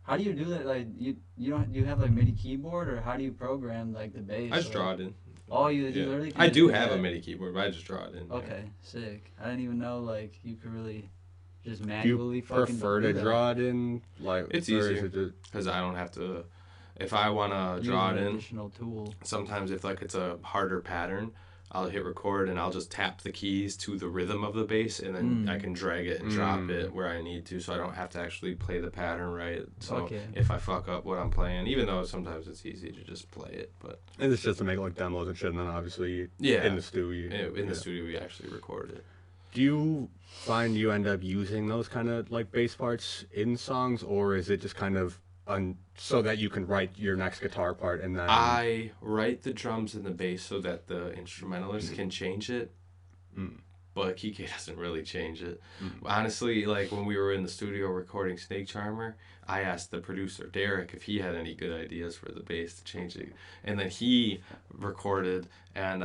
How do you do that? Like, you don't you have like MIDI keyboard, or how do you program like the bass? I just Like- draw it in. Oh, you Yeah. literally. I can do just have a that? MIDI keyboard, but I just draw it in. yeah. Okay, sick. I didn't even know like you could really just Do manually you fucking prefer do to that. draw it in? Like, It's or is easier. it just- Because I don't have to, if I want to Use draw an it in, additional tool. sometimes if like it's a harder pattern, I'll hit record and I'll just tap the keys to the rhythm of the bass, and then I can drag it and drop it where I need to, so I don't have to actually play the pattern right. So Okay. if I fuck up what I'm playing, even though sometimes it's easy to just play it, but And it's just to make like demos and shit, and then obviously Yeah. in the studio. in the studio we actually record it. Do you find you end up using those kind of like bass parts in songs, or is it just kind of so that you can write your next guitar part and then? I write the drums and the bass so that the instrumentalist can change it, but Kike doesn't really change it. Honestly, like when we were in the studio recording Snake Charmer, I asked the producer Derek if he had any good ideas for the bass to change it, and then he recorded and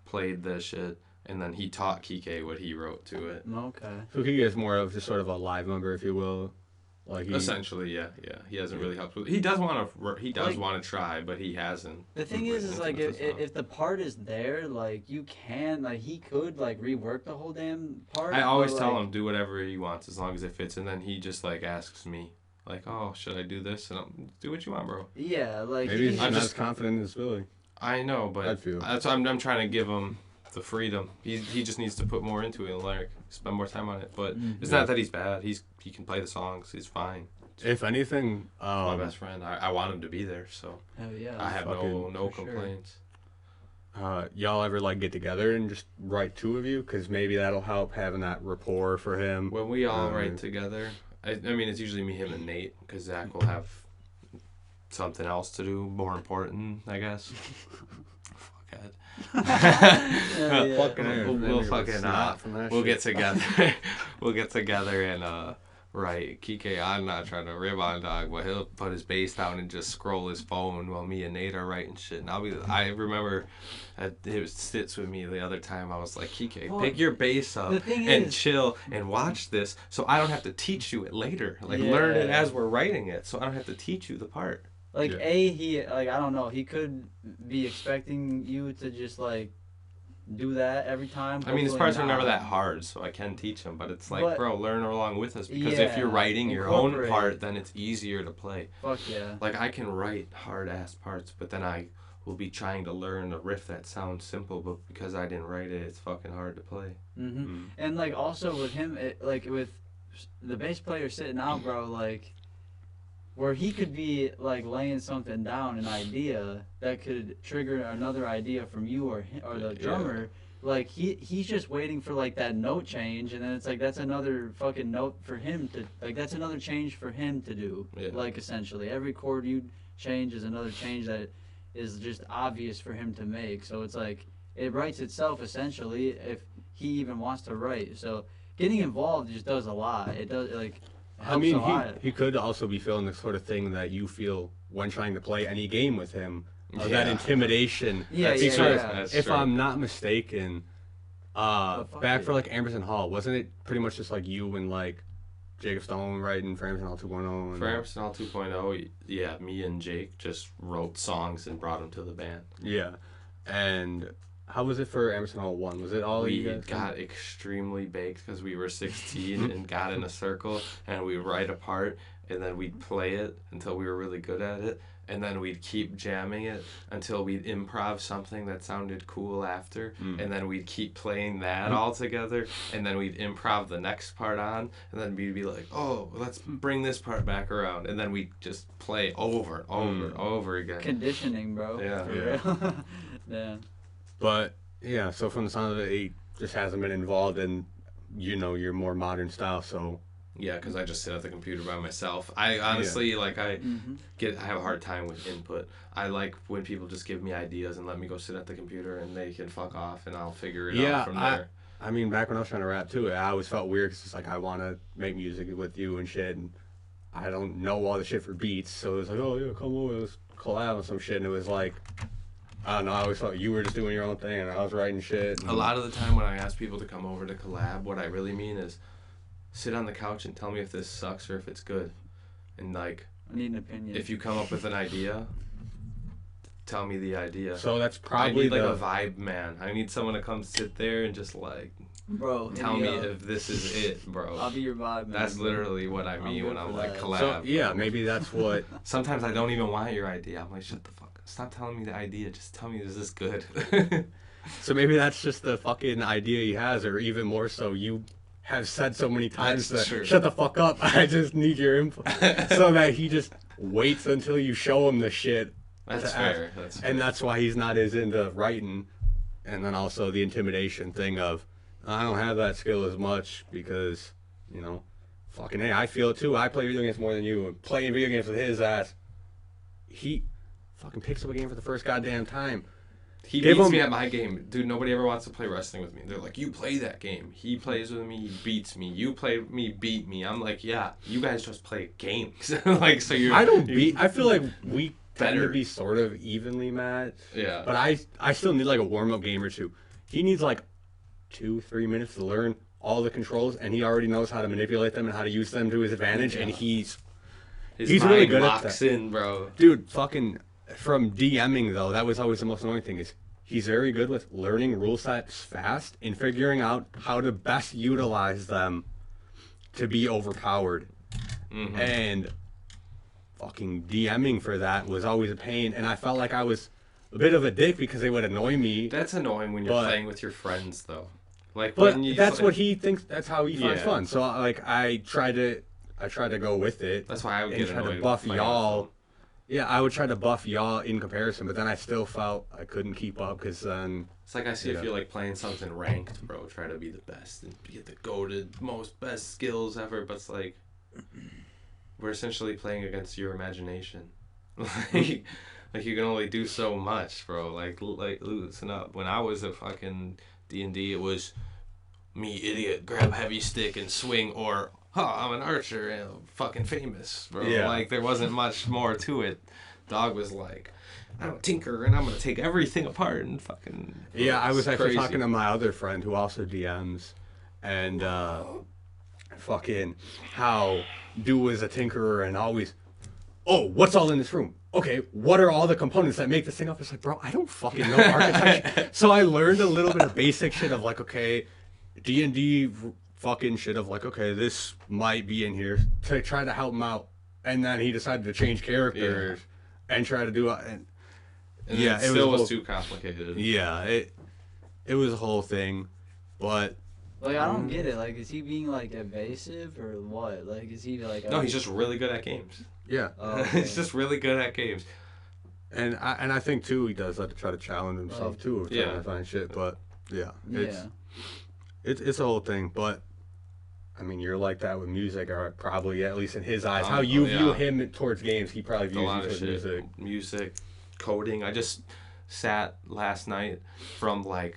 played the shit, and then he taught Kike what he wrote to it. Okay. So he is more of just sort of a live member, if you will. Like he, Essentially, yeah. He hasn't really helped with. He does want to. Like- Want to try, but he hasn't. The thing is written like into the song. if the part is there, like you can like he could like rework the whole damn part. I always but, tell like, him do whatever he wants as long as it fits, and then he just like asks me, like, "Oh, should I do this?" And I'm, do what you want, bro. Yeah, like maybe he's I'm not just- as confident as Billy. I know, but I feel. that's why I'm trying to give him the freedom. He just needs to put more into it and like spend more time on it. But it's not that he's bad. He can play the songs. He's fine. If anything, My best friend. I want him to be there, so hell yeah. I have fucking- no for sure. complaints. y'all ever like get together and just write two of you? Because maybe that'll help having that rapport for him. When we all write together, I mean, it's usually me, him, and Nate, because Zach will have something else to do, more important, I guess. Fuckhead. We'll fucking we'll get together. We'll get together and right. Kike, I'm not trying to rib on dog, but he'll put his bass down and just scroll his phone while me and Nate are writing shit. And I remember it sits with me the other time. I was like, Kike, Well, pick your bass up the thing and is- chill and watch this, so I don't have to teach you it later. Like learn it Yeah. as we're writing it, so I don't have to teach you the part. Like Yeah. he like I don't know, he could be expecting you to just like do that every time. I mean, these Hopefully parts are never not. that hard, so I can teach them. But it's like, But- bro, learn along with us because if you're Yeah, writing your own incorporate. part, then it's easier to play. Fuck yeah. Like I can write hard ass parts, but then I will be trying to learn a riff that sounds simple, but because I didn't write it, it's fucking hard to play. Mm-hmm. And like also with him, like with the bass player sitting out, bro, like where he could be like laying something down, an idea that could trigger another idea from you or the drummer. Like he's just waiting for like that note change, and then it's like that's another fucking note for him to like. That's another change for him to do. Yeah. Like essentially, every chord you change is another change that is just obvious for him to make. So it's like it writes itself essentially if he even wants to write. So getting involved just does a lot. It does like. I mean, helps a lot. he could also be feeling the sort of thing that you feel when trying to play any game with him. Of that Yeah. intimidation. Yeah, That's yeah, true. yeah. That's If true. I'm not mistaken, fuck back it. for like Amberson Hall, wasn't it pretty much just like you and like Jacob Stone writing for Amberson Hall 2.0? And, For Amberson Hall 2.0, yeah, me and Jake just wrote songs and brought them to the band. yeah. And how was it for Amberson Hall 1? Was it all We you guys? got extremely baked because we were 16 and got in a circle and we'd write a part and then we'd play it until we were really good at it and then we'd keep jamming it until we'd improv something that sounded cool after and then we'd keep playing that all together and then we'd improv the next part on and then we'd be like, oh, let's bring this part back around and then we'd just play over and over and over again. Conditioning, bro. Yeah. For Yeah. real. Yeah. But yeah, so from the sound of it, he just hasn't been involved in, your more modern style. So Yeah, because I just sit at the computer by myself. I honestly, like, I have a hard time with input. I like when people just give me ideas and let me go sit at the computer and they can fuck off and I'll figure it out from there. I mean, back when I was trying to rap too, I always felt weird because it's like I want to make music with you and shit, and I don't know all the shit for beats. So it was like, oh yeah, come over, let's collab on some shit, and it was like, I don't know, I always felt you were just doing your own thing and I was writing shit. A lot of the time when I ask people to come over to collab, what I really mean is sit on the couch and tell me if this sucks or if it's good. And like, I need an opinion. if you come up with an idea, tell me the idea. So that's I probably need like the a vibe man. I need someone to come sit there and just like bro, hit tell me up. if this is it, bro. I'll be your vibe, man. That's literally what I I'm mean good when I'm for like that. collab. so yeah, maybe that's what. Sometimes I don't even want your idea. I'm like, shut the fuck up. Stop telling me the idea. Just tell me, is this good? So maybe that's just the fucking idea he has, or even more so, you have said so many times That's that true. shut the fuck up. I just need your input, so that he just waits until you show him the shit. That's to ask. fair. That's fair. And that's why he's not as into writing, and then also the intimidation thing of I don't have that skill as much because fucking hey, I feel it too. I play video games more than you. And playing video games with his ass, he fucking picks up a game for the first goddamn time. He Give beats him- me at my game. Dude, nobody ever wants to play wrestling with me. They're like, you play that game. He plays with me, he beats me. You play with me, beat me. I'm like, yeah, you guys just play games. Like, so you're... I don't beat. I feel like we tend Better. to be sort of evenly matched. Yeah. But I still need like a warm up game or two. He needs like 2-3 minutes to learn all the controls, and he already knows how to manipulate them and how to use them to his advantage. And His he's mind really good at locks that. in, bro. dude, fucking from DMing though, that was always the most annoying thing. Is he's very good with learning rule sets fast and figuring out how to best utilize them to be overpowered. Mm-hmm. And fucking DMing for that was always a pain, and I felt like I was a bit of a dick because they would annoy me. That's annoying when you're But- playing with your friends, though. Like, But when you that's play- what he thinks. That's how he finds Yeah. fun. So like I try to go with it. That's why I would and get try annoyed to with buff playing with y'all. them. Yeah, I would try to buff y'all in comparison, but then I still felt I couldn't keep up because then It's like I see Yeah. if you're like playing something ranked, bro. Try to be the best and get the goated most best skills ever. But it's like we're essentially playing against your imagination. like you can only do so much, bro. Like loosen up. When I was a fucking D&D, it was me idiot grab heavy stick and swing, or I'm an archer and I'm fucking famous, bro. Yeah. Like there wasn't much more to it. Dog was like, I'm a tinker and I'm gonna take everything apart and fucking. yeah. I was It's actually crazy. talking to my other friend who also DMs, and fucking how dude was a tinkerer and always oh, what's all in this room? Okay, what are all the components that make this thing up? It's like, bro, I don't fucking know architecture. So I learned a little bit of basic shit of like, okay, D&D fucking shit of like, okay, this might be in here to try to help him out. And then he decided to change characters and try to do it. And yeah, it still was too complicated. Yeah, it was a whole thing, but. Like, I don't get it. Like, is he being, like, evasive or what? Like, is he, like... No, he's just really good at games. Yeah. Oh, okay. He's just really good at games. And I think, too, he does that to try to challenge himself, too, of trying to find shit. But, yeah. It's a whole thing. But, I mean, you're like that with music, or probably, at least in his eyes. How you view him towards games, he probably views you towards music. Music, coding. I just sat last night from, like...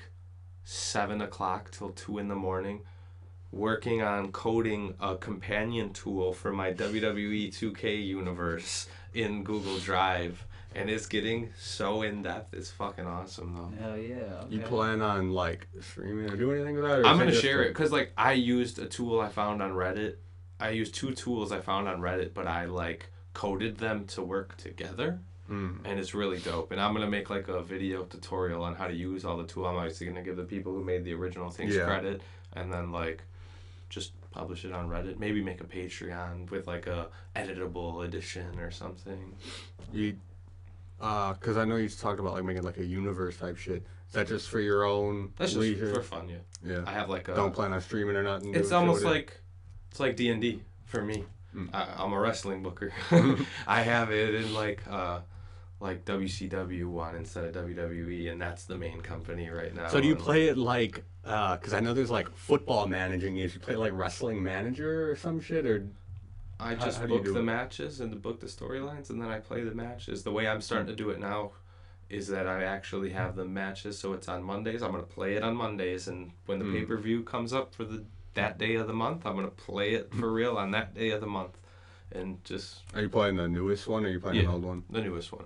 7 o'clock till 2 in the morning working on coding a companion tool for my WWE 2K universe in Google Drive, and it's getting so in-depth. It's fucking awesome though. Hell yeah. Okay. You plan on like streaming or doing anything with that? Or I'm gonna share it because like I used a tool I found on Reddit. I used 2 tools I found on Reddit, but I like coded them to work together. And it's really dope. And I'm going to make like a video tutorial on how to use all the tools. I'm obviously going to give the people who made the original things credit. And then like just publish it on Reddit. Maybe make a Patreon with like a editable edition or something. Because I know you talked about like making like a universe type shit. Is that just for your own That's just leisure? for fun, Yeah. I have like a... Don't plan on streaming or nothing? It's almost like... It's like D&D for me. I'm a wrestling booker. I have it in like WCW one instead of WWE, and that's the main company right now. So do you play it like, because I know there's like football managing games. You play like wrestling manager or some shit, or I just book the matches and book the storylines, and then I play the matches. The way I'm starting to do it now is that I actually have the matches, so it's on Mondays. I'm going to play it on Mondays, and when the pay-per-view comes up for that day of the month, I'm going to play it for real on that day of the month. And just... Are you playing the newest one, or are you playing an old one? The newest one.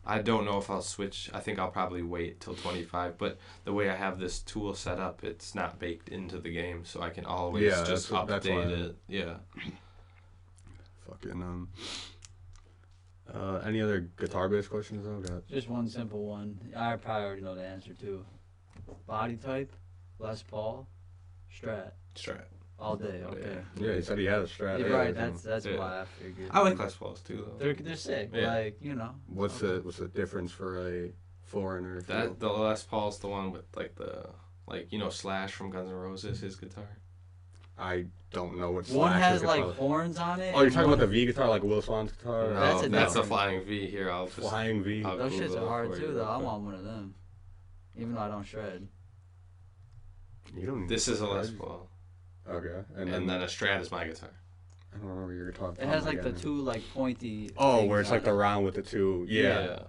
I don't know if I'll switch. I think I'll probably wait till 25, but the way I have this tool set up, it's not baked into the game, so I can always just update it. Yeah. Fucking, any other guitar-based questions though? Just one simple one. I probably already know the answer to. Body type, Les Paul, Strat. Strat. All day, okay. Yeah, he said he had a Strat. Yeah, right, that's why I figured. I like Les Pauls too, though. They're sick, like, you know. What's the difference for a foreigner? The Les Paul's the one with like the Slash from Guns N' Roses, his guitar. I don't know what Slash one has guitar. like horns on it. Oh, you're talking about the V guitar, like Will Swan's guitar? No, that's a Flying V. Here, Flying V. Those shits are hard too, though. I want one of them, even though I don't shred. You don't. This is a Les Paul. Okay, and then a Strat is my guitar. I don't remember your guitar. It has like the 2 like pointy. Oh, where it's like the round with the 2. Yeah.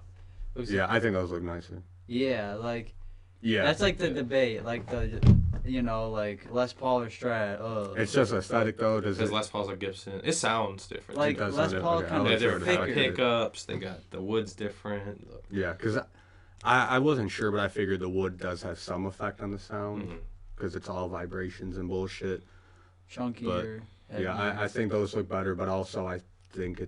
Yeah, I think those look nicer. Yeah, like. Yeah. That's like the debate, like like Les Paul or Strat. It's just aesthetic though. Because Les Paul's a Gibson. It sounds different. Like Les Paul kind of different pickups. They got the wood's different. Yeah, because I wasn't sure, but I figured the wood does have some effect on the sound. Because it's all vibrations and bullshit. Chunkier. But, yeah, I think those look better, but also I think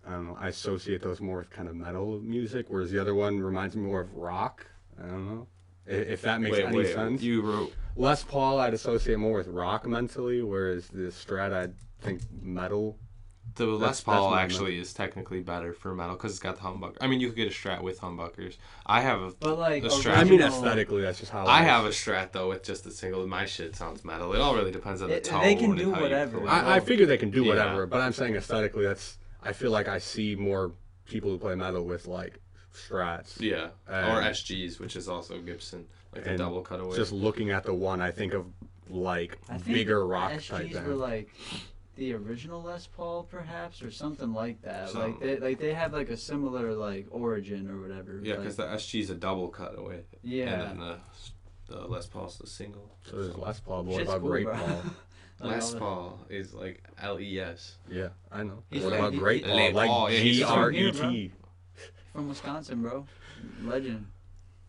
I don't know, I associate those more with kind of metal music, whereas the other one reminds me more of rock. I don't know. If that makes any sense. You wrote... Les Paul I'd associate more with rock mentally, whereas the Strat I'd think metal. The Les Paul actually is technically better for metal because it's got the humbucker. I mean, you could get a Strat with humbuckers. I have a Strat. I mean, aesthetically, that's just how I have a Strat, though, with just a single. My shit sounds metal. It all really depends on the tone. They can do whatever. I figure they can do whatever, but I'm saying aesthetically, I feel like I see more people who play metal with, like, Strats. Yeah, or SGs, which is also Gibson, like the double cutaway. Just looking at the one, I think of, like, bigger rock SGs type SGs were, like... the original Les Paul, perhaps, or something like that. Like they have like a similar like origin or whatever. Yeah, because the SG's a double cutaway. Yeah. And then the Les Paul's the single. So there's Les Paul. What about Great Paul? Les Paul is like LES. Yeah, I know. What about Great Paul? Like GRET. From Wisconsin, bro. Legend.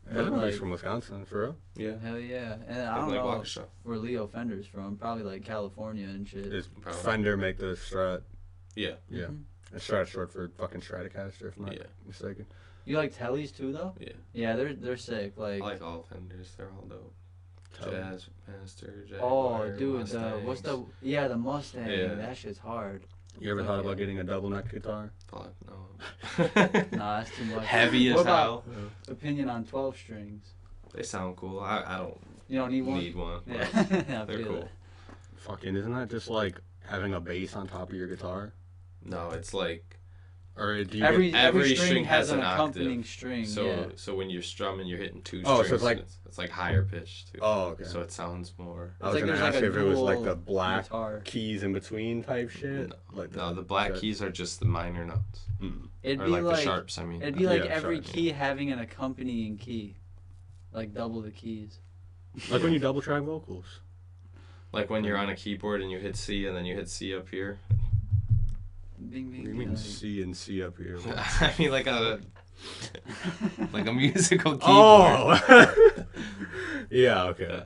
Everybody's from Wisconsin, for real? Yeah. Hell yeah. And I don't know where Leo Fender's from. Probably like California and shit. Does Fender make the Strat? Yeah. Yeah. Strat short for fucking Stratocaster, if I'm not mistaken. You like Tellys too, though? Yeah. Yeah, they're sick. Like. I like all Fenders. They're all dope. Jazz Master, Oh, Jaguar, dude, Mustangs. the Mustang? Yeah. That shit's hard. You ever thought about getting a double neck guitar? Fuck no. Nah, that's too much. Heavy What as about hell. opinion on 12 strings? They sound cool. I don't You don't need one. need one. Yeah, but I they're feel cool. it. Fucking, isn't that just like having a bass on top of your guitar? No, it's like Or do you Every string string has has an an accompanying octave. string. so Yeah. so when you're strumming, you're hitting two Oh, strings. so it's like- and it's like higher pitched too. Oh, okay. So it sounds more. I was It's like gonna there's ask like if a it was like dual the black guitar. keys in between type shit. No, the black keys are just the minor notes. It'd Or be like like the sharps, I mean. It'd be like Yeah, every sharp, key having an accompanying key, like double the keys. Like when you double track vocals. Like when you're on a keyboard and you hit C and then you hit C up here. Bing, bing, What do you bing, mean like- C and C up here? I mean like a musical keyboard. Oh! Yeah, okay.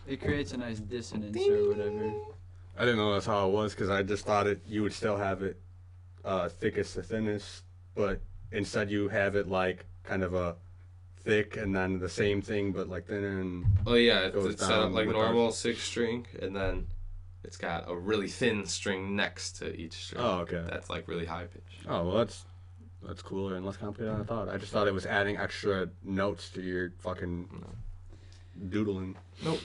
It creates a nice dissonance or whatever. I didn't know that's how it was because I just thought you would still have it thickest to thinnest, but instead you have it like kind of a thick and then the same thing but like thinner and Oh yeah, it's goes set up down like with normal 6-string and then it's got a really thin string next to each string. Oh, okay. That's like really high pitch. Oh, well, that's cooler and less complicated than I thought. I just thought it was adding extra notes to your fucking doodling. Nope.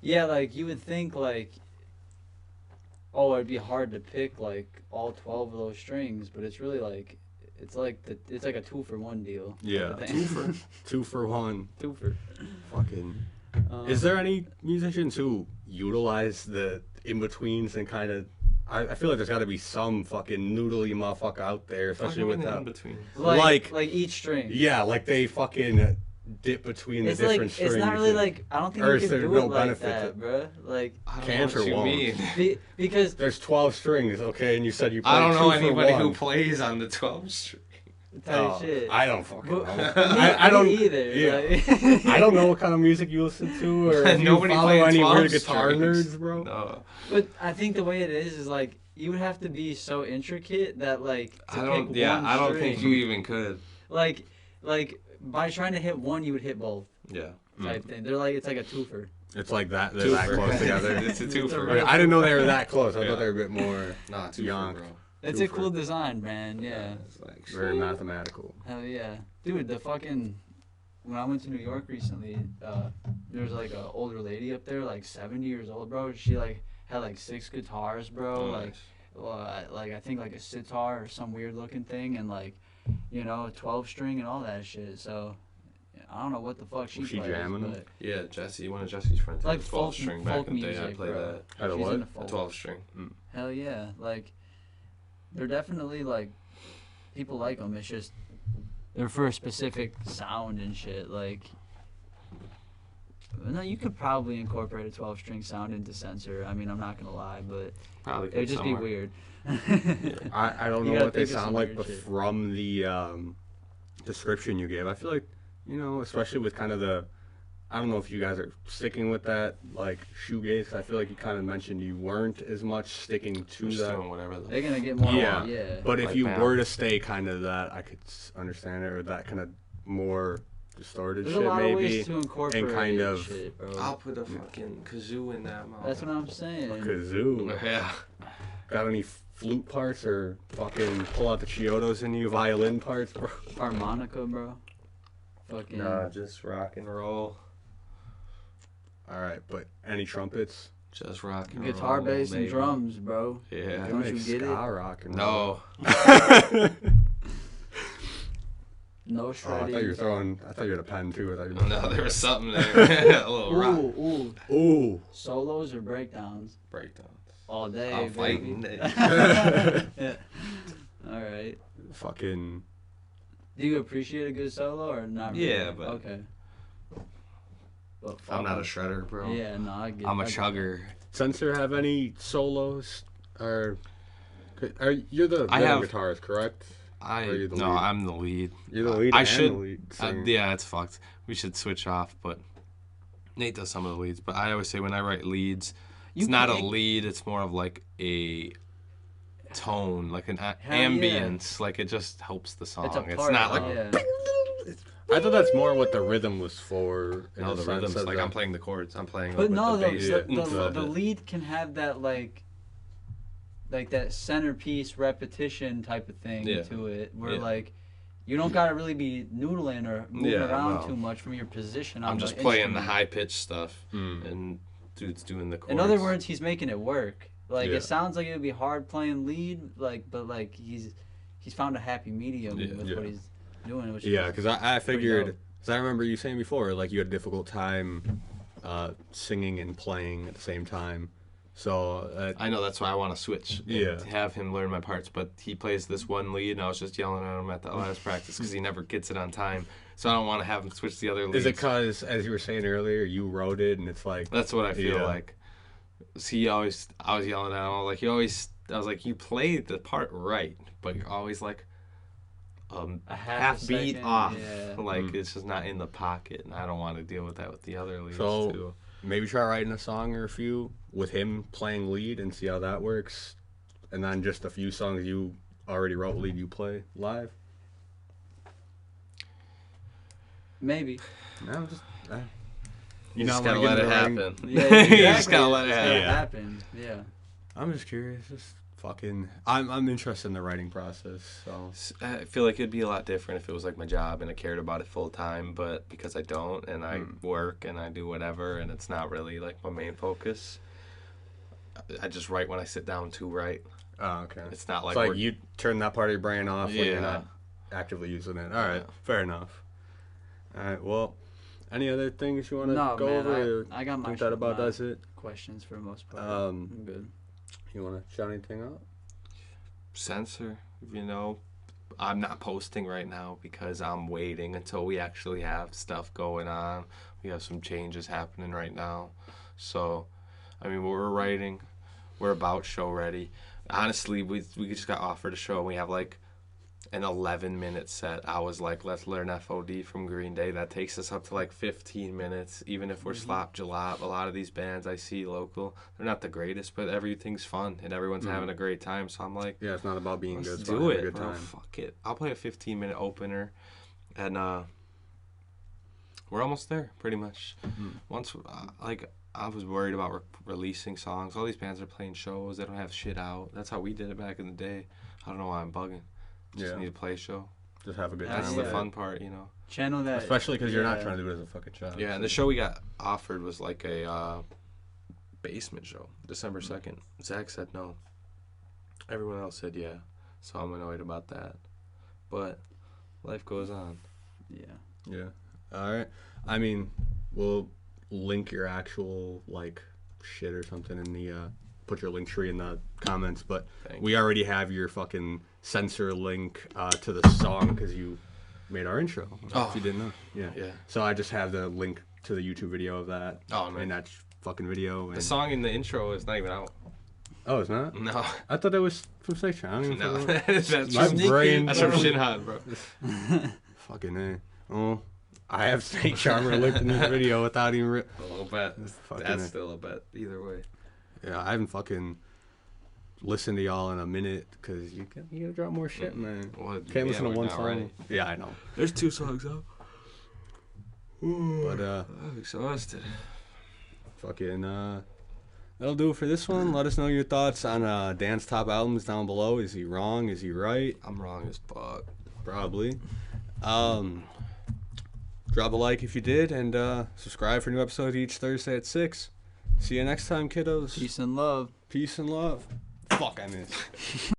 Yeah, like you would think like, oh, it'd be hard to pick like all 12 of those strings, but it's really like, it's like a 2-for-1 deal. Yeah, type of thing. 2 for 1. 2 for. Fucking. Is there any musicians who utilize the in-betweens and kind of... I feel like there's got to be some fucking noodly motherfucker out there, especially with in that. between. like each string? Yeah, like they fucking dip between the It's different like strings. it's not really and- like I don't think or you is can there do no it like benefit that, to- bruh. Like I don't Can't know or what you won't. mean. because There's 12 strings, okay, and you said you play I don't know 2 for anybody 1. who plays on the 12 string. type shit. I don't fucking know. But- I don't me either. Yeah. Like, I don't know what kind of music you listen to or if you Nobody follow playing any 12 weird guitar strings. nerds, bro. No. But I think the way it is like you would have to be so intricate that like to I don't pick yeah, one I don't string, think you even could. like by trying to hit one you would hit both Yeah. type thing. They're like it's like a twofer. It's like that. They're that Twofer. close together. It's a twofer. Okay, I didn't know they were that close. I Yeah. thought they were a bit more Nah, twofer, young. bro. It's a Twofer. cool design, man. Yeah. It's like very mathematical. Hell yeah, dude. The fucking when I went to New York recently, there was like a older lady up there, like 70 years old, bro. She like had like 6 guitars, bro. Nice. Like I think like a sitar or some weird looking thing, and like 12 string and all that shit. So I don't know what the fuck she Was she plays, jamming? but Yeah, Jesse, one of Jesse's friends had like a 12 folk, string back folk in the day. music, I played bro. that. Had a She's what? into A folk. 12 string. Hell yeah, like they're definitely like people like them. It's just they're for a specific sound and shit. Like no, you could probably incorporate a 12-string sound into Sensor. I mean, I'm not gonna lie, but Probably it would just somewhere. be weird. I don't You know gotta what they think of sound some like, weird but shit. from the description you gave, I feel like, especially with kind of I don't know if you guys are sticking with that, like, shoegaze. I feel like you kind of mentioned you weren't as much sticking to Just that. doing whatever the They're gonna get more. Yeah. Yeah. But if Like you balance. were to stay kind of that, I could understand it, or that kind of more distorted There's shit, a lot of maybe. ways to incorporate kind of- shit, bro. I'll put a fucking kazoo in that mouth. That's what I'm saying. Kazoo. Yeah. Got any flute parts or fucking pull out the Chiodos in you, violin parts, bro? Harmonica, bro. Fucking. Nah, just rock and roll. All right, but any trumpets? Just rock and Guitar, roll. bass, and baby. drums, bro. Yeah. Don't They you make get it? ska rock and No. roll. No Oh, I shredding. thought you had a pen too. I thought you were No, there was something there. A little rock. Ooh, Ooh. solos or breakdowns Breakdowns. all day. I'm fighting. baby. Yeah. All right. Fucking. Do you appreciate a good solo or not? Really? Yeah, but- okay. But I'm not a fuck. shredder, bro. Yeah, no, I get. I'm a I get- chugger. Sensor have any solos? Or you're the I rhythm have- guitarist, correct? Or you're the lead? I'm the lead. You're the lead. I and should- The lead singer. Yeah, it's fucked. We should switch off, but Nate does some of the leads. But I always say when I write leads, it's You not a can't- lead. It's more of like a tone, like an yeah. ambience. Like it just helps the song. It's a It's part. not like yeah. I thought that's more what the rhythm was for. no, the rhythm's like I'm playing the chords. I'm playing. But Like, no, with the bass. the lead can have that like that centerpiece repetition type of thing to it, where like you don't gotta really be noodling or moving around too much from your position. I'm just playing the high pitched stuff, and dude's doing the chords. In other words, he's making it work. Like it sounds like it would be hard playing lead, like but like he's found a happy medium with what he's doing. Which because I figured, because I remember you saying before, like you had a difficult time singing and playing at the same time. So I know that's why I want to switch. Yeah. To have him learn my parts, but he plays this one lead, and I was just yelling at him at the last practice because he never gets it on time. So I don't want to have him switch the other leads. Is it because, as you were saying earlier, you wrote it, and it's like that's what I feel like. See, I was yelling at him like I was like, you played the part right, but you're always like a half beat second, off. Like it's just not in the pocket, and I don't want to deal with that with the other leads too. Maybe try writing a song or a few with him playing lead and see how that works. And then just a few songs you already wrote lead you play live. Maybe. No, just you just gotta let it happen. Yeah, exactly. You just gotta let it happen. Yeah. I'm just curious. Just fucking. I'm interested in the writing process. So I feel like it'd be a lot different if it was like my job and I cared about it full time, but because I don't and I work and I do whatever and it's not really like my main focus, I just write when I sit down to write. Oh, okay. It's not like it's like you turn that part of your brain off when you're Yeah. not actively using it. All right, fair enough. All right, well, any other things you want to go over? I got my think that about does it. questions for the most part. I'm good. You want to shout anything out? Sensor, you know, I'm not posting right now because I'm waiting until we actually have stuff going on. We have some changes happening right now. So, I mean, we're writing. We're about show ready. Honestly, we just got offered a show and we have like an 11-minute set. I was like, let's learn FOD from Green Day. That takes us up to like 15 minutes, even if we're slop jalop. A lot of these bands I see local, they're not the greatest, but everything's fun and everyone's having a great time. So I'm like, yeah, it's not about being good. Let's It's do about it, having a good bro. time. Fuck it. I'll play a 15-minute opener, and we're almost there, pretty much. Once, like, I was worried about releasing songs. All these bands are playing shows. They don't have shit out. That's how we did it back in the day. I don't know why I'm bugging. Just need to play a show. Just have a good That's time. the with fun part, you know. Channel that. Especially because you're not trying to do it as a fucking job. Yeah, and the show we got offered was like a basement show, December 2nd. Zach said no. Everyone else said yeah. So I'm annoyed about that. But life goes on. Yeah. Yeah. All right. I mean, we'll link your actual like shit or something in the put your link tree in the comments, but we already have your fucking Sensor link to the song because you made our intro. If you didn't know. Yeah. So I just have the link to the YouTube video of that. Oh, man. And that fucking video. And The song in the intro is not even out. oh, it's not? No. I thought that was from Section. I don't even No. know. That's My from brain. That's from Shinhan, bro. Fucking A. Oh, I have Snake Charmer linked in this video without even. A little bet. Fucking That's A. still a bet. Either way. Yeah, I haven't fucking listened to y'all in a minute because you gotta drop more shit, man. Well, Can't listen to we're one not song. ready. Yeah, I know. There's 2 songs out. But I'm exhausted. fucking that'll do it for this one. Let us know your thoughts on Dan's top albums down below. Is he wrong? Is he right? I'm wrong as fuck. Probably. Drop a like if you did, and subscribe for new episodes each Thursday at 6. See you next time, kiddos. Peace and love. Peace and love. Fuck, I missed.